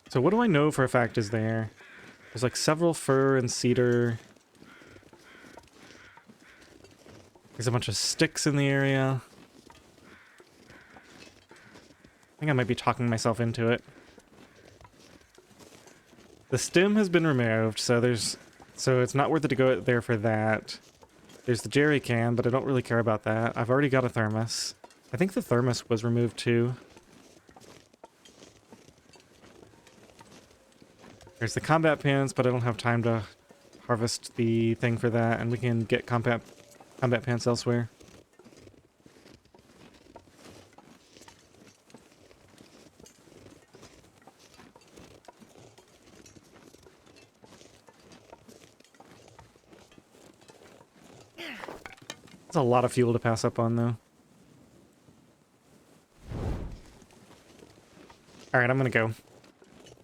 So what do I know for a fact is there? There's like several fir and cedar. There's a bunch of sticks in the area. I think I might be talking myself into it. The stem has been removed, so it's not worth it to go there for that. There's the jerry can, but I don't really care about that. I've already got a thermos. I think the thermos was removed too. There's the combat pants, but I don't have time to harvest the thing for that, and we can get combat pants elsewhere. It's a lot of fuel to pass up on, though. Alright, I'm gonna go.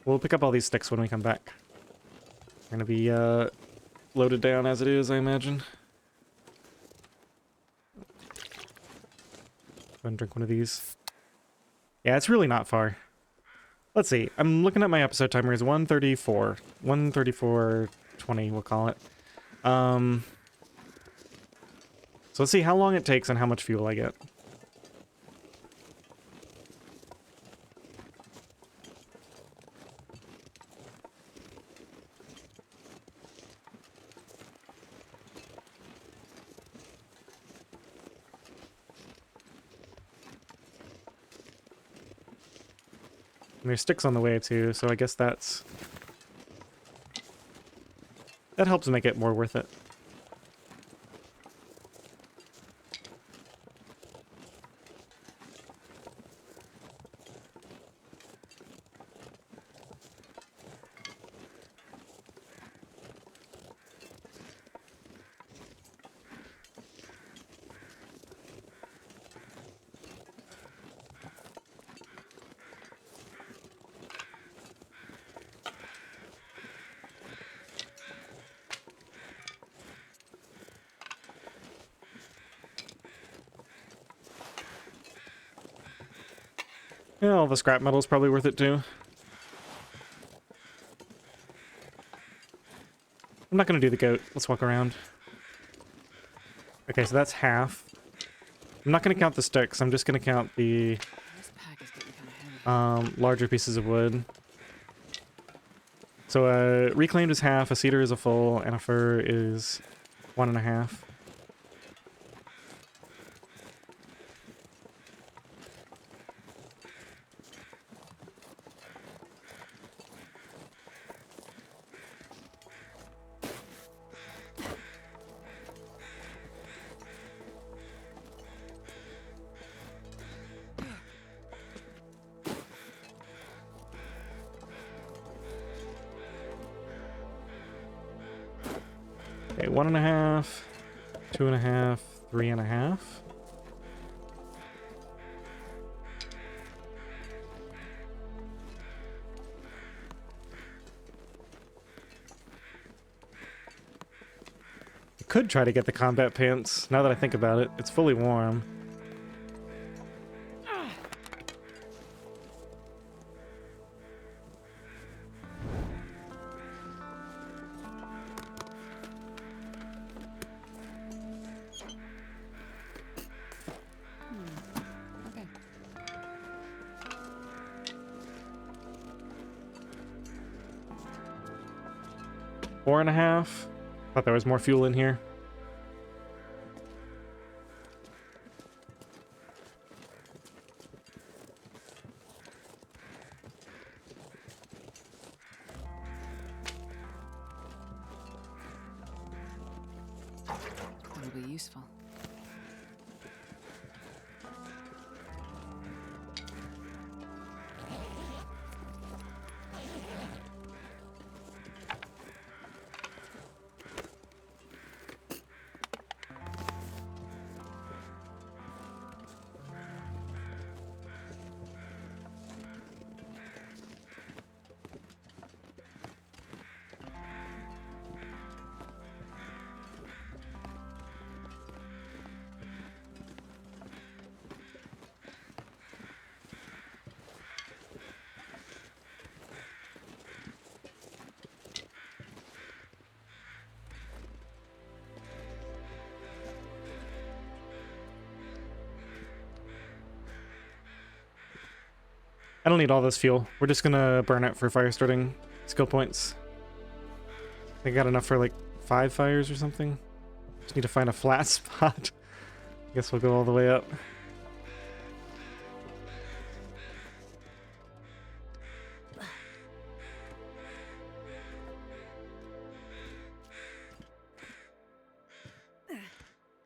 We'll pick up all these sticks when we come back. We're gonna be, loaded down as it is, I imagine. Go and drink one of these. Yeah, it's really not far. Let's see. I'm looking at my episode timer. It's 1:34. 1:34:20, we'll call it. So let's see how long it takes and how much fuel I get. And there's sticks on the way too, so I guess that helps make it more worth it. Yeah, all the scrap metal's probably worth it too. I'm not gonna do the goat. Let's walk around. Okay, so that's half. I'm not gonna count the sticks. I'm just gonna count the This pack is getting kind of heavy. larger pieces of wood. So reclaimed is half, a cedar is a full, and a fir is 1.5. Okay, 1.5, 2.5, 3.5. I could try to get the combat pants. Now that I think about it, it's fully warm. Okay. 4.5. Thought there was more fuel in here. That'll be useful. I don't need all this fuel. We're just gonna burn it for fire starting skill points. I think I got enough for like 5 fires or something. Just need to find a flat spot. I guess we'll go all the way up.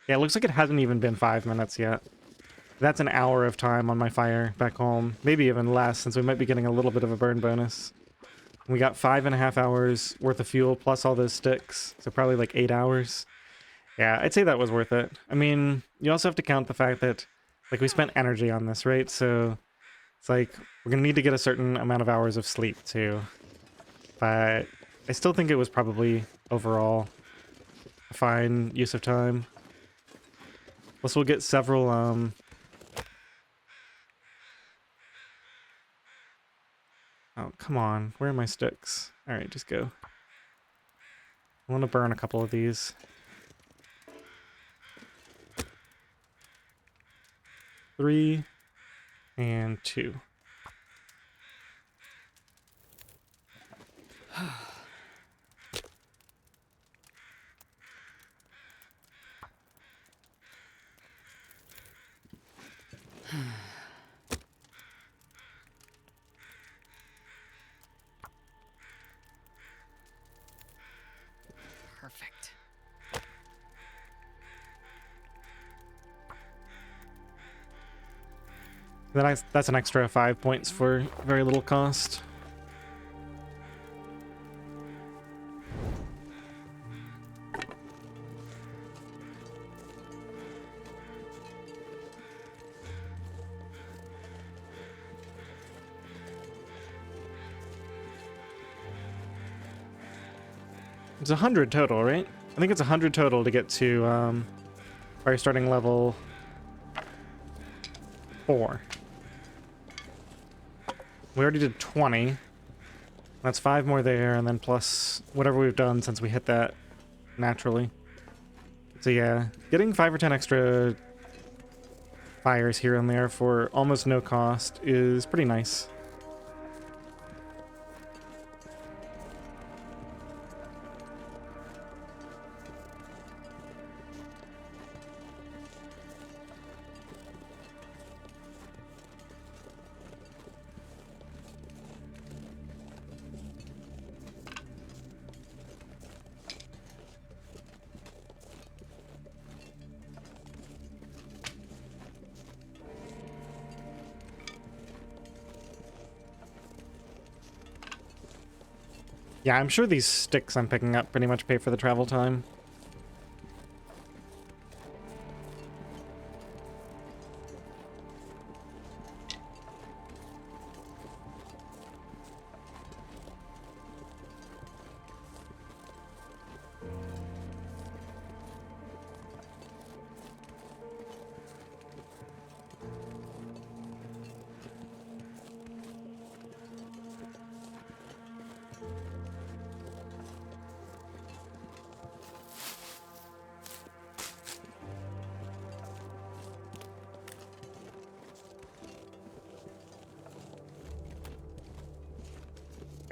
Yeah, it looks like it hasn't even been 5 minutes yet. That's an hour of time on my fire back home. Maybe even less, since we might be getting a little bit of a burn bonus. We got 5.5 hours worth of fuel plus all those sticks, so probably like 8 hours. Yeah, I'd say that was worth it. I mean, you also have to count the fact that, like, we spent energy on this, right? So it's like, we're gonna need to get a certain amount of hours of sleep, too. But I still think it was probably, overall, a fine use of time. Plus, we'll get several, Oh, come on. Where are my sticks? Alright, just go. I want to burn a couple of these. 3 and 2. Perfect. That's an extra 5 points for very little cost. It's 100 total, right? I think it's 100 total to get to fire starting level 4. We already did 20. That's 5 more there, and then plus whatever we've done since we hit that naturally. So yeah, getting 5 or 10 extra fires here and there for almost no cost is pretty nice. Yeah, I'm sure these sticks I'm picking up pretty much pay for the travel time.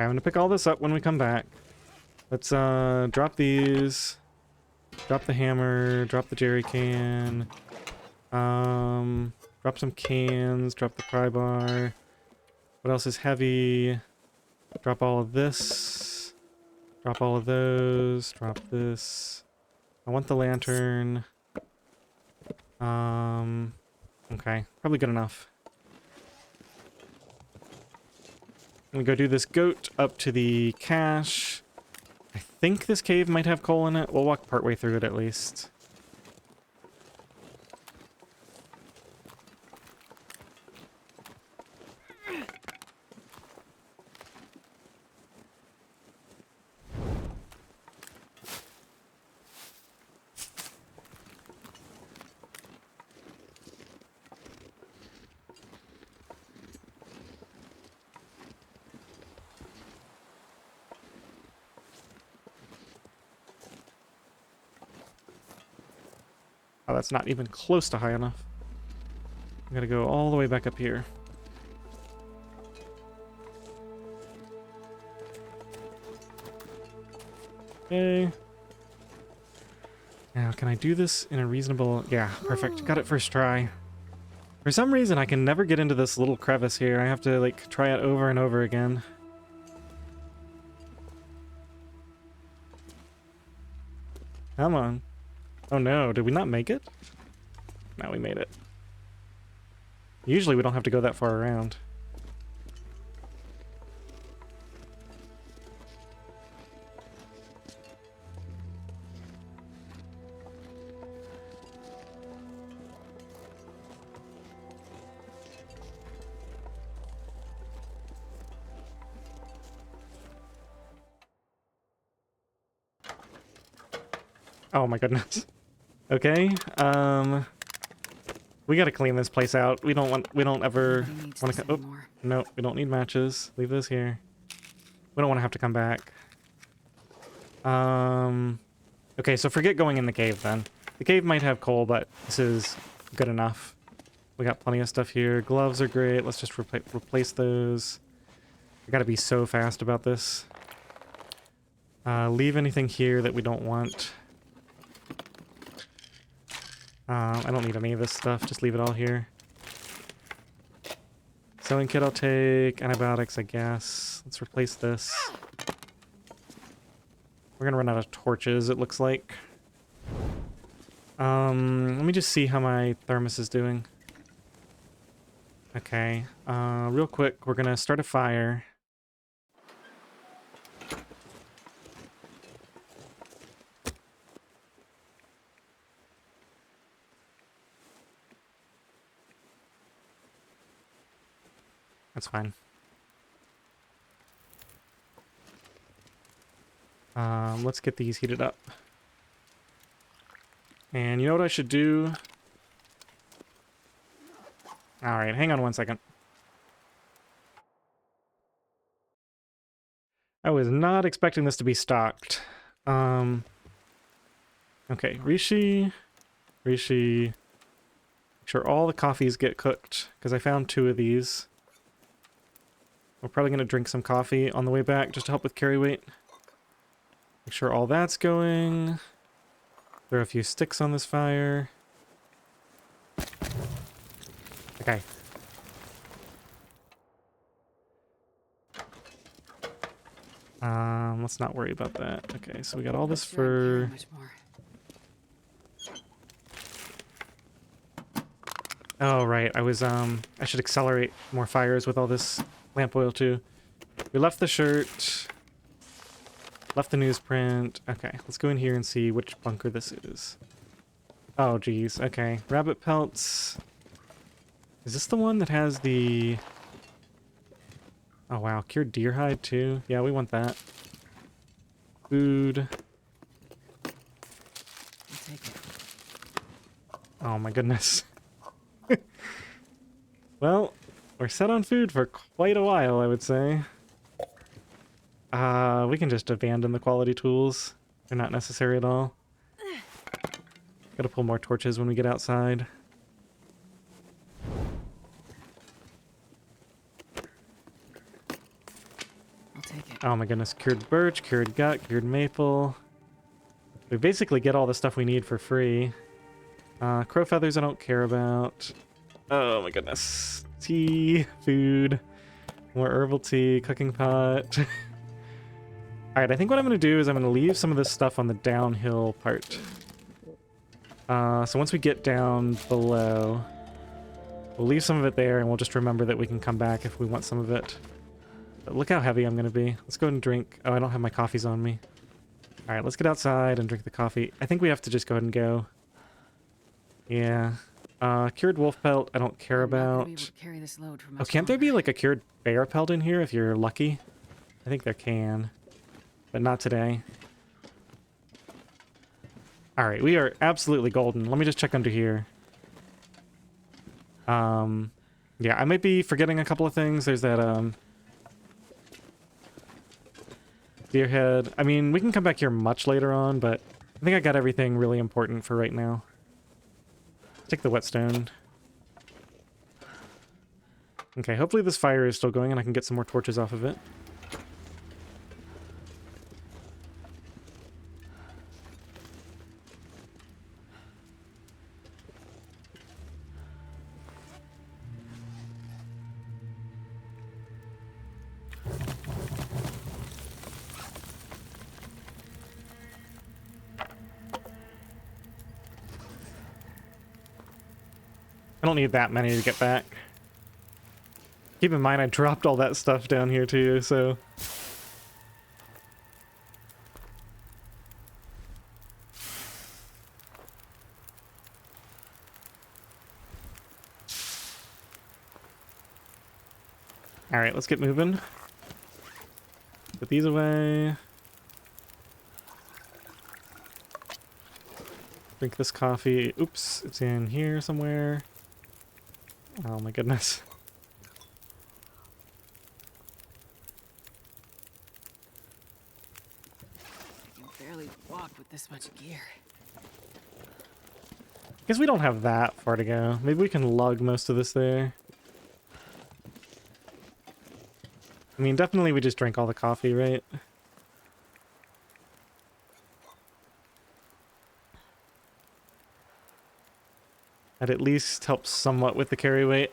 Okay, I'm gonna pick all this up when we come back. Let's drop these. Drop the hammer, drop the jerry can. Drop some cans, drop the pry bar. What else is heavy? Drop all of this. Drop all of those. Drop this. I want the lantern. Okay, probably good enough. I'm gonna go do this goat up to the cache. I think this cave might have coal in it. We'll walk partway through it at least. Oh, that's not even close to high enough. I gotta go all the way back up here. Okay. Now, can I do this in a reasonable... Yeah, perfect. Got it first try. For some reason, I can never get into this little crevice here. I have to, like, try it over and over again. Come on. Oh no, did we not make it? No, we made it. Usually we don't have to go that far around. Oh my goodness. Okay, we gotta clean this place out. We don't ever Nobody needs want this to... Oh, anymore. no, we don't need matches. Leave those here. We don't want to have to come back. Okay, so forget going in the cave then. The cave might have coal, but this is good enough. We got plenty of stuff here. Gloves are great. Let's just replace those. I gotta be so fast about this. Leave anything here that we don't want. I don't need any of this stuff. Just leave it all here. Sewing kit I'll take. Antibiotics, I guess. Let's replace this. We're gonna run out of torches, it looks like. Let me just see how my thermos is doing. Okay. Real quick, we're gonna start a fire. That's fine. Let's get these heated up. And you know what I should do? Alright, hang on one second. I was not expecting this to be stocked. Okay, Rishi. Make sure all the coffees get cooked, because I found 2 of these. We're probably going to drink some coffee on the way back, just to help with carry weight. Make sure all that's going. Throw a few sticks on this fire. Okay. Let's not worry about that. Okay, so we got all this for... Oh, right. I should accelerate more fires with all this lamp oil, too. We left the shirt. Left the newsprint. Okay, let's go in here and see which bunker this is. Oh, geez. Okay. Rabbit pelts. Is this the one that has the... Oh, wow. Cured deer hide, too? Yeah, we want that. Food. I'll take it. Oh, my goodness. Well, we're set on food for quite a while, I would say. We can just abandon the quality tools. They're not necessary at all. Gotta pull more torches when we get outside. I'll take it. Oh my goodness, cured birch, cured gut, cured maple. We basically get all the stuff we need for free. Crow feathers I don't care about. Oh my goodness. Tea, food, more herbal tea, cooking pot. Alright, I think what I'm going to do is I'm going to leave some of this stuff on the downhill part. So once we get down below, we'll leave some of it there and we'll just remember that we can come back if we want some of it. But look how heavy I'm going to be. Let's go ahead and drink. Oh, I don't have my coffees on me. Alright, let's get outside and drink the coffee. I think we have to just go ahead and go. Yeah. Cured wolf pelt, I don't care about. Oh, can't there be like a cured bear pelt in here if you're lucky? I think there can. But not today. Alright, we are absolutely golden. Let me just check under here. Yeah, I might be forgetting a couple of things. There's that, deer head. I mean, we can come back here much later on, but I think I got everything really important for right now. Take the whetstone. Okay, hopefully this fire is still going and I can get some more torches off of it. I don't need that many to get back. Keep in mind I dropped all that stuff down here too, so... Alright, let's get moving. Put these away. Drink this coffee. Oops, it's in here somewhere. Oh my goodness. I can barely walk with this much gear. Guess we don't have that far to go. Maybe we can lug most of this there. I mean, definitely we just drank all the coffee, right? That at least helps somewhat with the carry weight.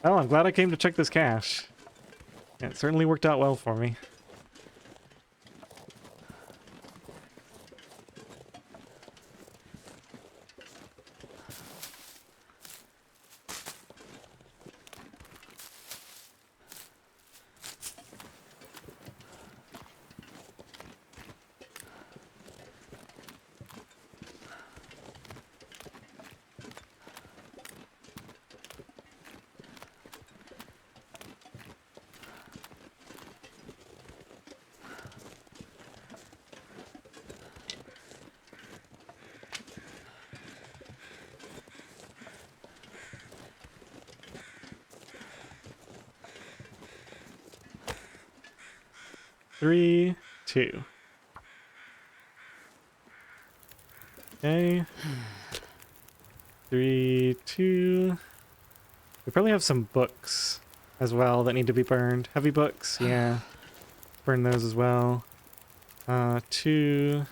Well, I'm glad I came to check this cache. Yeah, it certainly worked out well for me. Three, two. Okay. 3, 2. We probably have some books as well that need to be burned. Heavy books, yeah. Burn those as well. 2.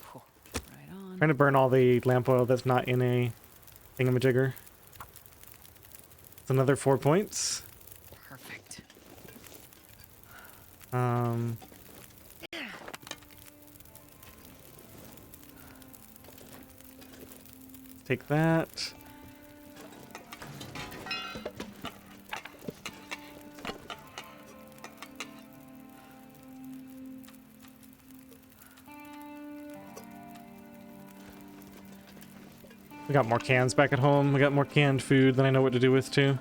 Cool. Right on. Trying to burn all the lamp oil that's not in a thingamajigger. It's another 4 points. Perfect. Take that. We got more cans back at home. We got more canned food than I know what to do with, too.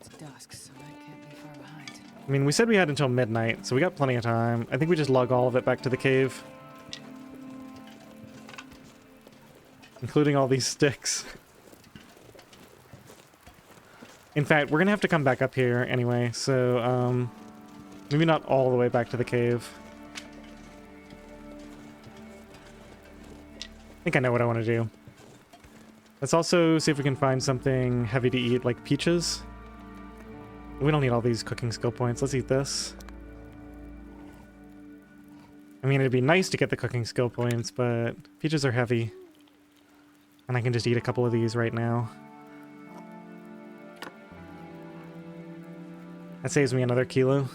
It's dusk, so I can't be far behind. I mean, we said we had until midnight, so we got plenty of time. I think we just lug all of it back to the cave. Including all these sticks. In fact, we're gonna have to come back up here anyway, so, maybe not all the way back to the cave. I think I know what I want to do. Let's also see if we can find something heavy to eat, like peaches. We don't need all these cooking skill points. Let's eat this. I mean, it'd be nice to get the cooking skill points, but peaches are heavy. And I can just eat a couple of these right now. That saves me another kilo.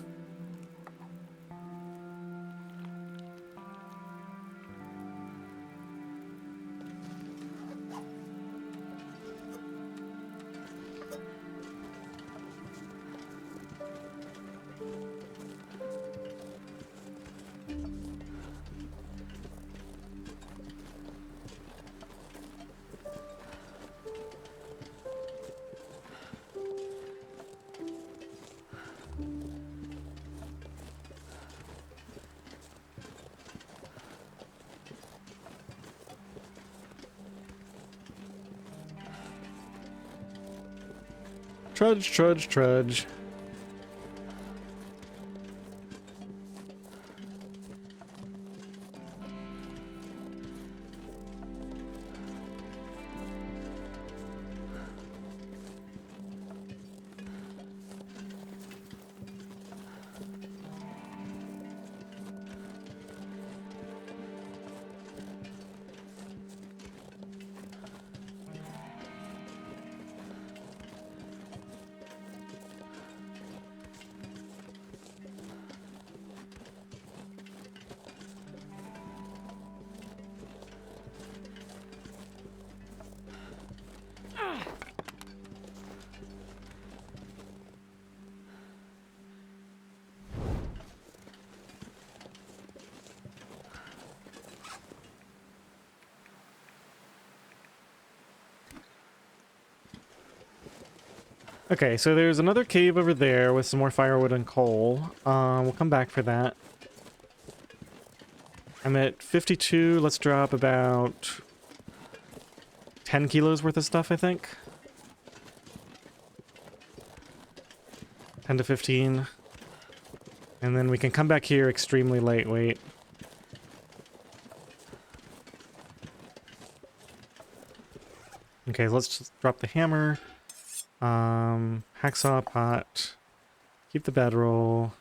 Trudge, trudge, trudge. Okay, so there's another cave over there with some more firewood and coal. We'll come back for that. I'm at 52. Let's drop about 10 kilos worth of stuff, I think. 10 to 15. And then we can come back here extremely lightweight. Okay, let's just drop the hammer. Hacksaw pot. Keep the bedroll.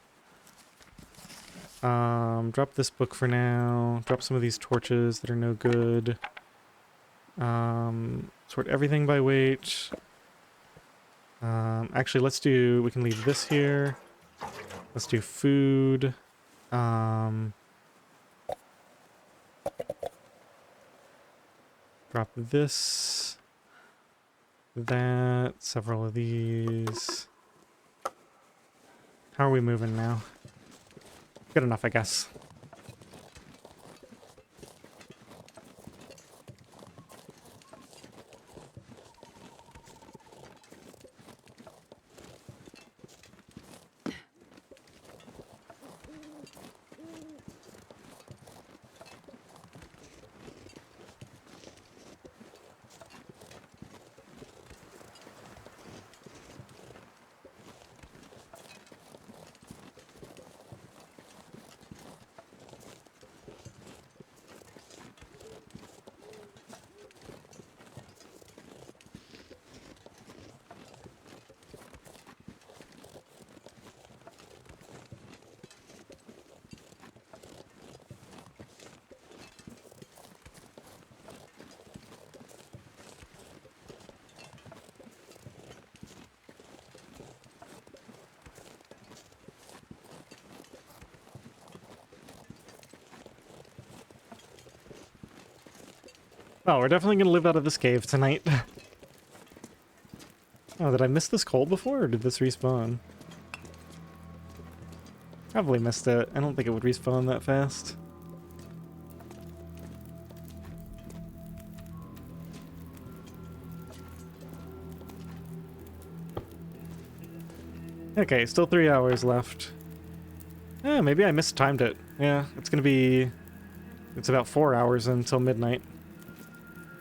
Drop this book for now. Drop some of these torches that are no good. Sort everything by weight. Actually, we can leave this here. Let's do food. Drop this. That. Several of these. How are we moving now? Good enough, I guess. Oh, we're definitely gonna live out of this cave tonight. Oh, did I miss this coal before, or did this respawn? Probably missed it. I don't think it would respawn that fast. Okay, still 3 hours left. Yeah, maybe I mistimed it. Yeah, it's about 4 hours until midnight.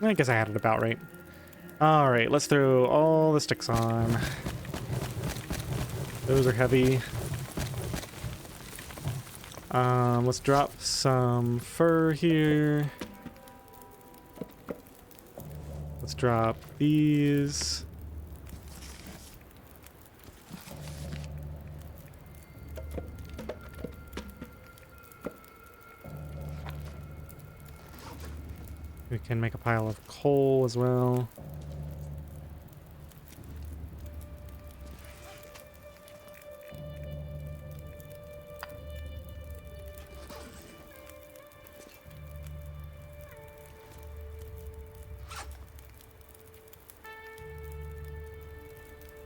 I guess I had it about right. Alright, let's throw all the sticks on. Those are heavy. Let's drop some fur here. Let's drop these. We can make a pile of coal as well.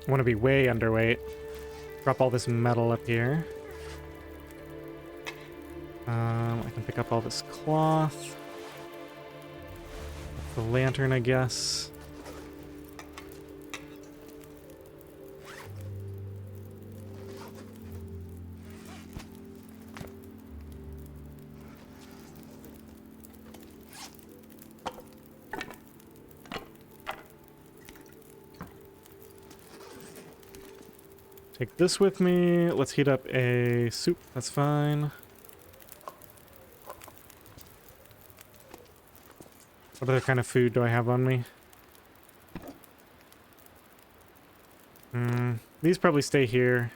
I want to be way underweight. Drop all this metal up here. I can pick up all this cloth. The lantern, I guess. Take this with me. Let's heat up a soup. That's fine. What other kind of food do I have on me? These probably stay here.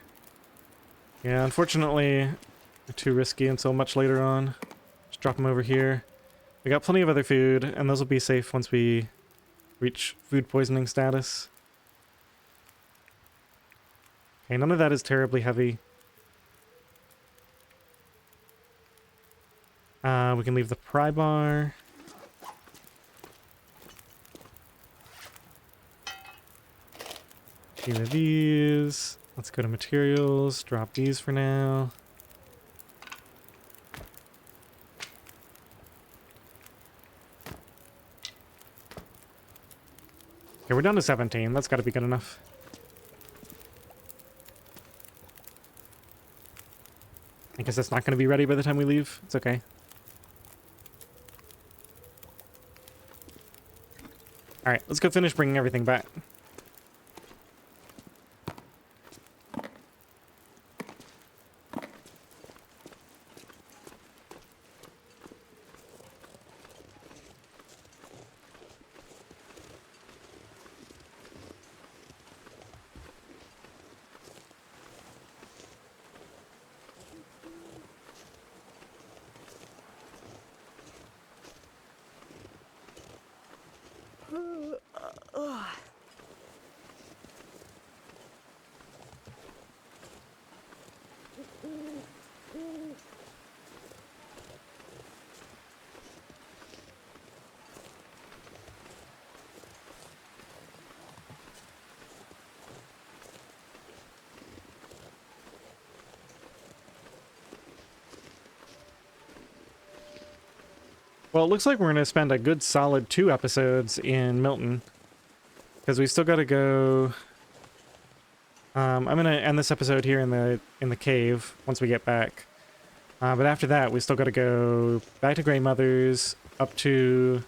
Yeah, unfortunately, they're too risky until much later on. Just drop them over here. We got plenty of other food, and those will be safe once we reach food poisoning status. Okay, none of that is terribly heavy. We can leave the pry bar. Few of these. Let's go to materials. Drop these for now. Okay, we're down to 17. That's got to be good enough. guess it's not going to be ready by the time we leave. It's okay. Alright, let's go finish bringing everything back. Well, it looks like we're going to spend a good solid 2 episodes in Milton. Because we still got to go... I'm going to end this episode here in the cave once we get back. But after that, we still got to go back to Grey Mother's, up to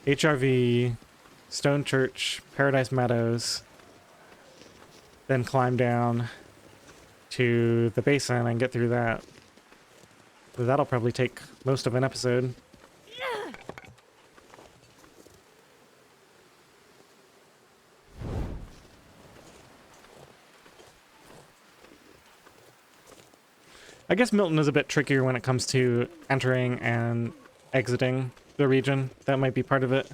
HRV, Stone Church, Paradise Meadows, then climb down to the basin and get through that. So that'll probably take most of an episode. I guess Milton is a bit trickier when it comes to entering and exiting the region. That might be part of it.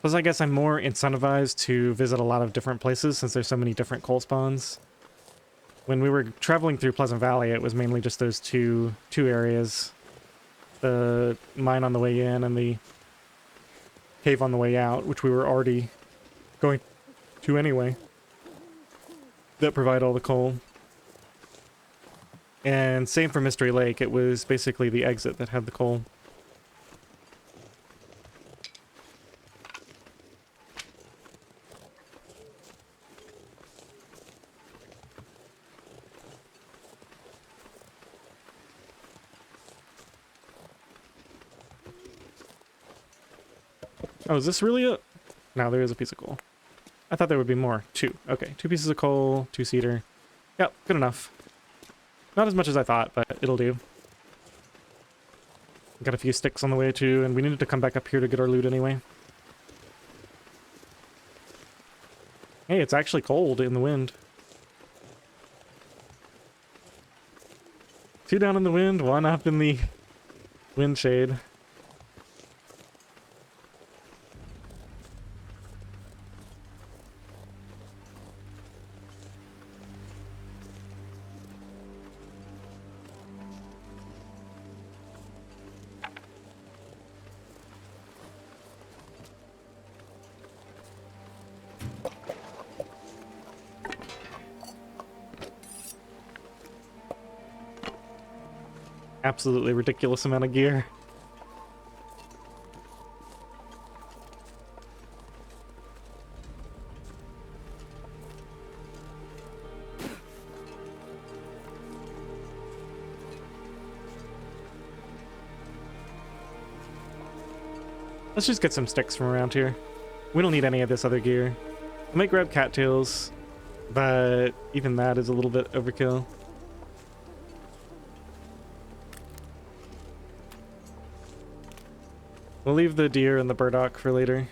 Plus, I guess I'm more incentivized to visit a lot of different places since there's so many different coal spawns. When we were traveling through Pleasant Valley, it was mainly just those two areas. The mine on the way in and the cave on the way out, which we were already going to anyway, that provide all the coal. And same for Mystery Lake, it was basically the exit that had the coal. Oh, is this really it? No, there is a piece of coal. I thought there would be more. 2. Okay, 2 pieces of coal, 2-seater. Yep, good enough. Not as much as I thought, but it'll do. Got a few sticks on the way too, and we needed to come back up here to get our loot anyway. Hey, it's actually cold in the wind. 2 down in the wind, 1 up in the wind shade. Absolutely ridiculous amount of gear. Let's just get some sticks from around here. We don't need any of this other gear. I might grab cattails, but even that is a little bit overkill. We'll leave the deer and the burdock for later.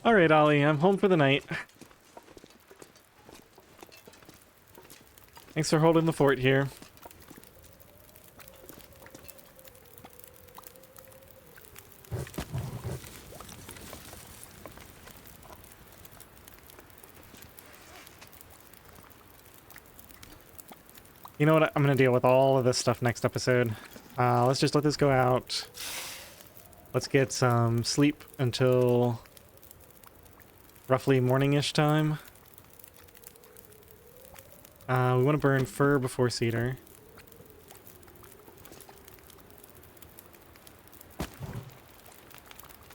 Alright, Ollie, I'm home for the night. Thanks for holding the fort here. You know what? I'm going to deal with all of this stuff next episode. Let's just let this go out. Let's get some sleep until roughly morning-ish time. We want to burn fir before cedar.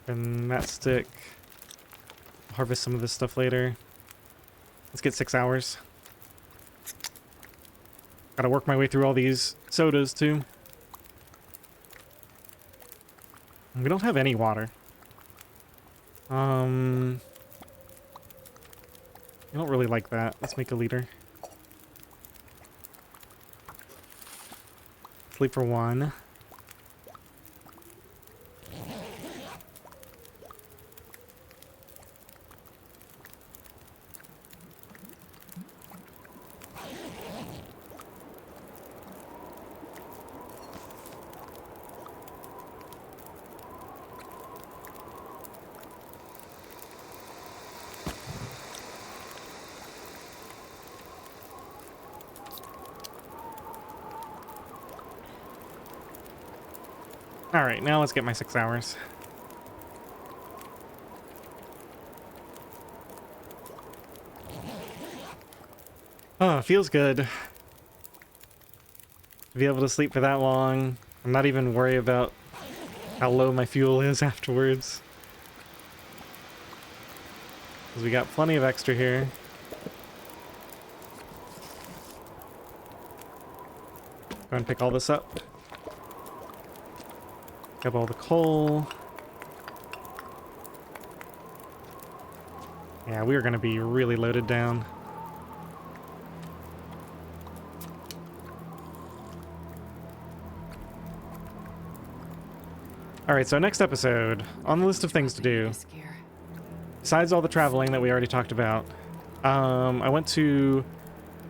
And that stick. Harvest some of this stuff later. Let's get 6 hours. Gotta work my way through all these sodas, too. We don't have any water. I don't really like that. Let's make a liter. Sleep for 1. Alright, now let's get my 6 hours. Oh, it feels good to be able to sleep for that long. I'm not even worried about how low my fuel is afterwards. Because we got plenty of extra here. Go and pick all this up. Grab all the coal. Yeah, we are going to be really loaded down. Alright, so next episode, on the list of things to do, besides all the traveling that we already talked about, I went to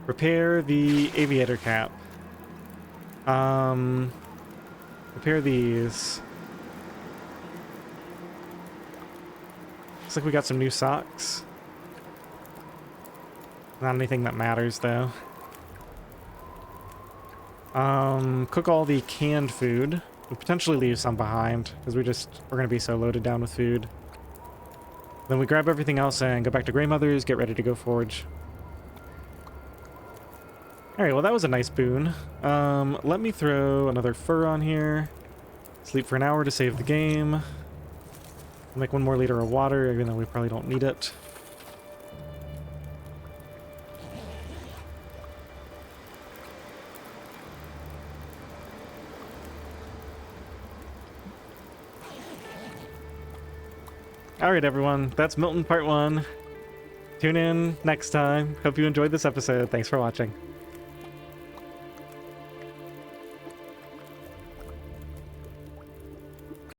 repair the aviator cap. Repair these. Looks like we got some new socks. Not anything that matters, though. Cook all the canned food. We'll potentially leave some behind, because we're going to be so loaded down with food. Then we grab everything else and go back to Grandmother's, get ready to go forge. Alright, well that was a nice boon. Let me throw another fur on here. Sleep for an hour to save the game. Make 1 more liter of water, even though we probably don't need it. Alright everyone, that's Milton Part 1. Tune in next time. Hope you enjoyed this episode. Thanks for watching.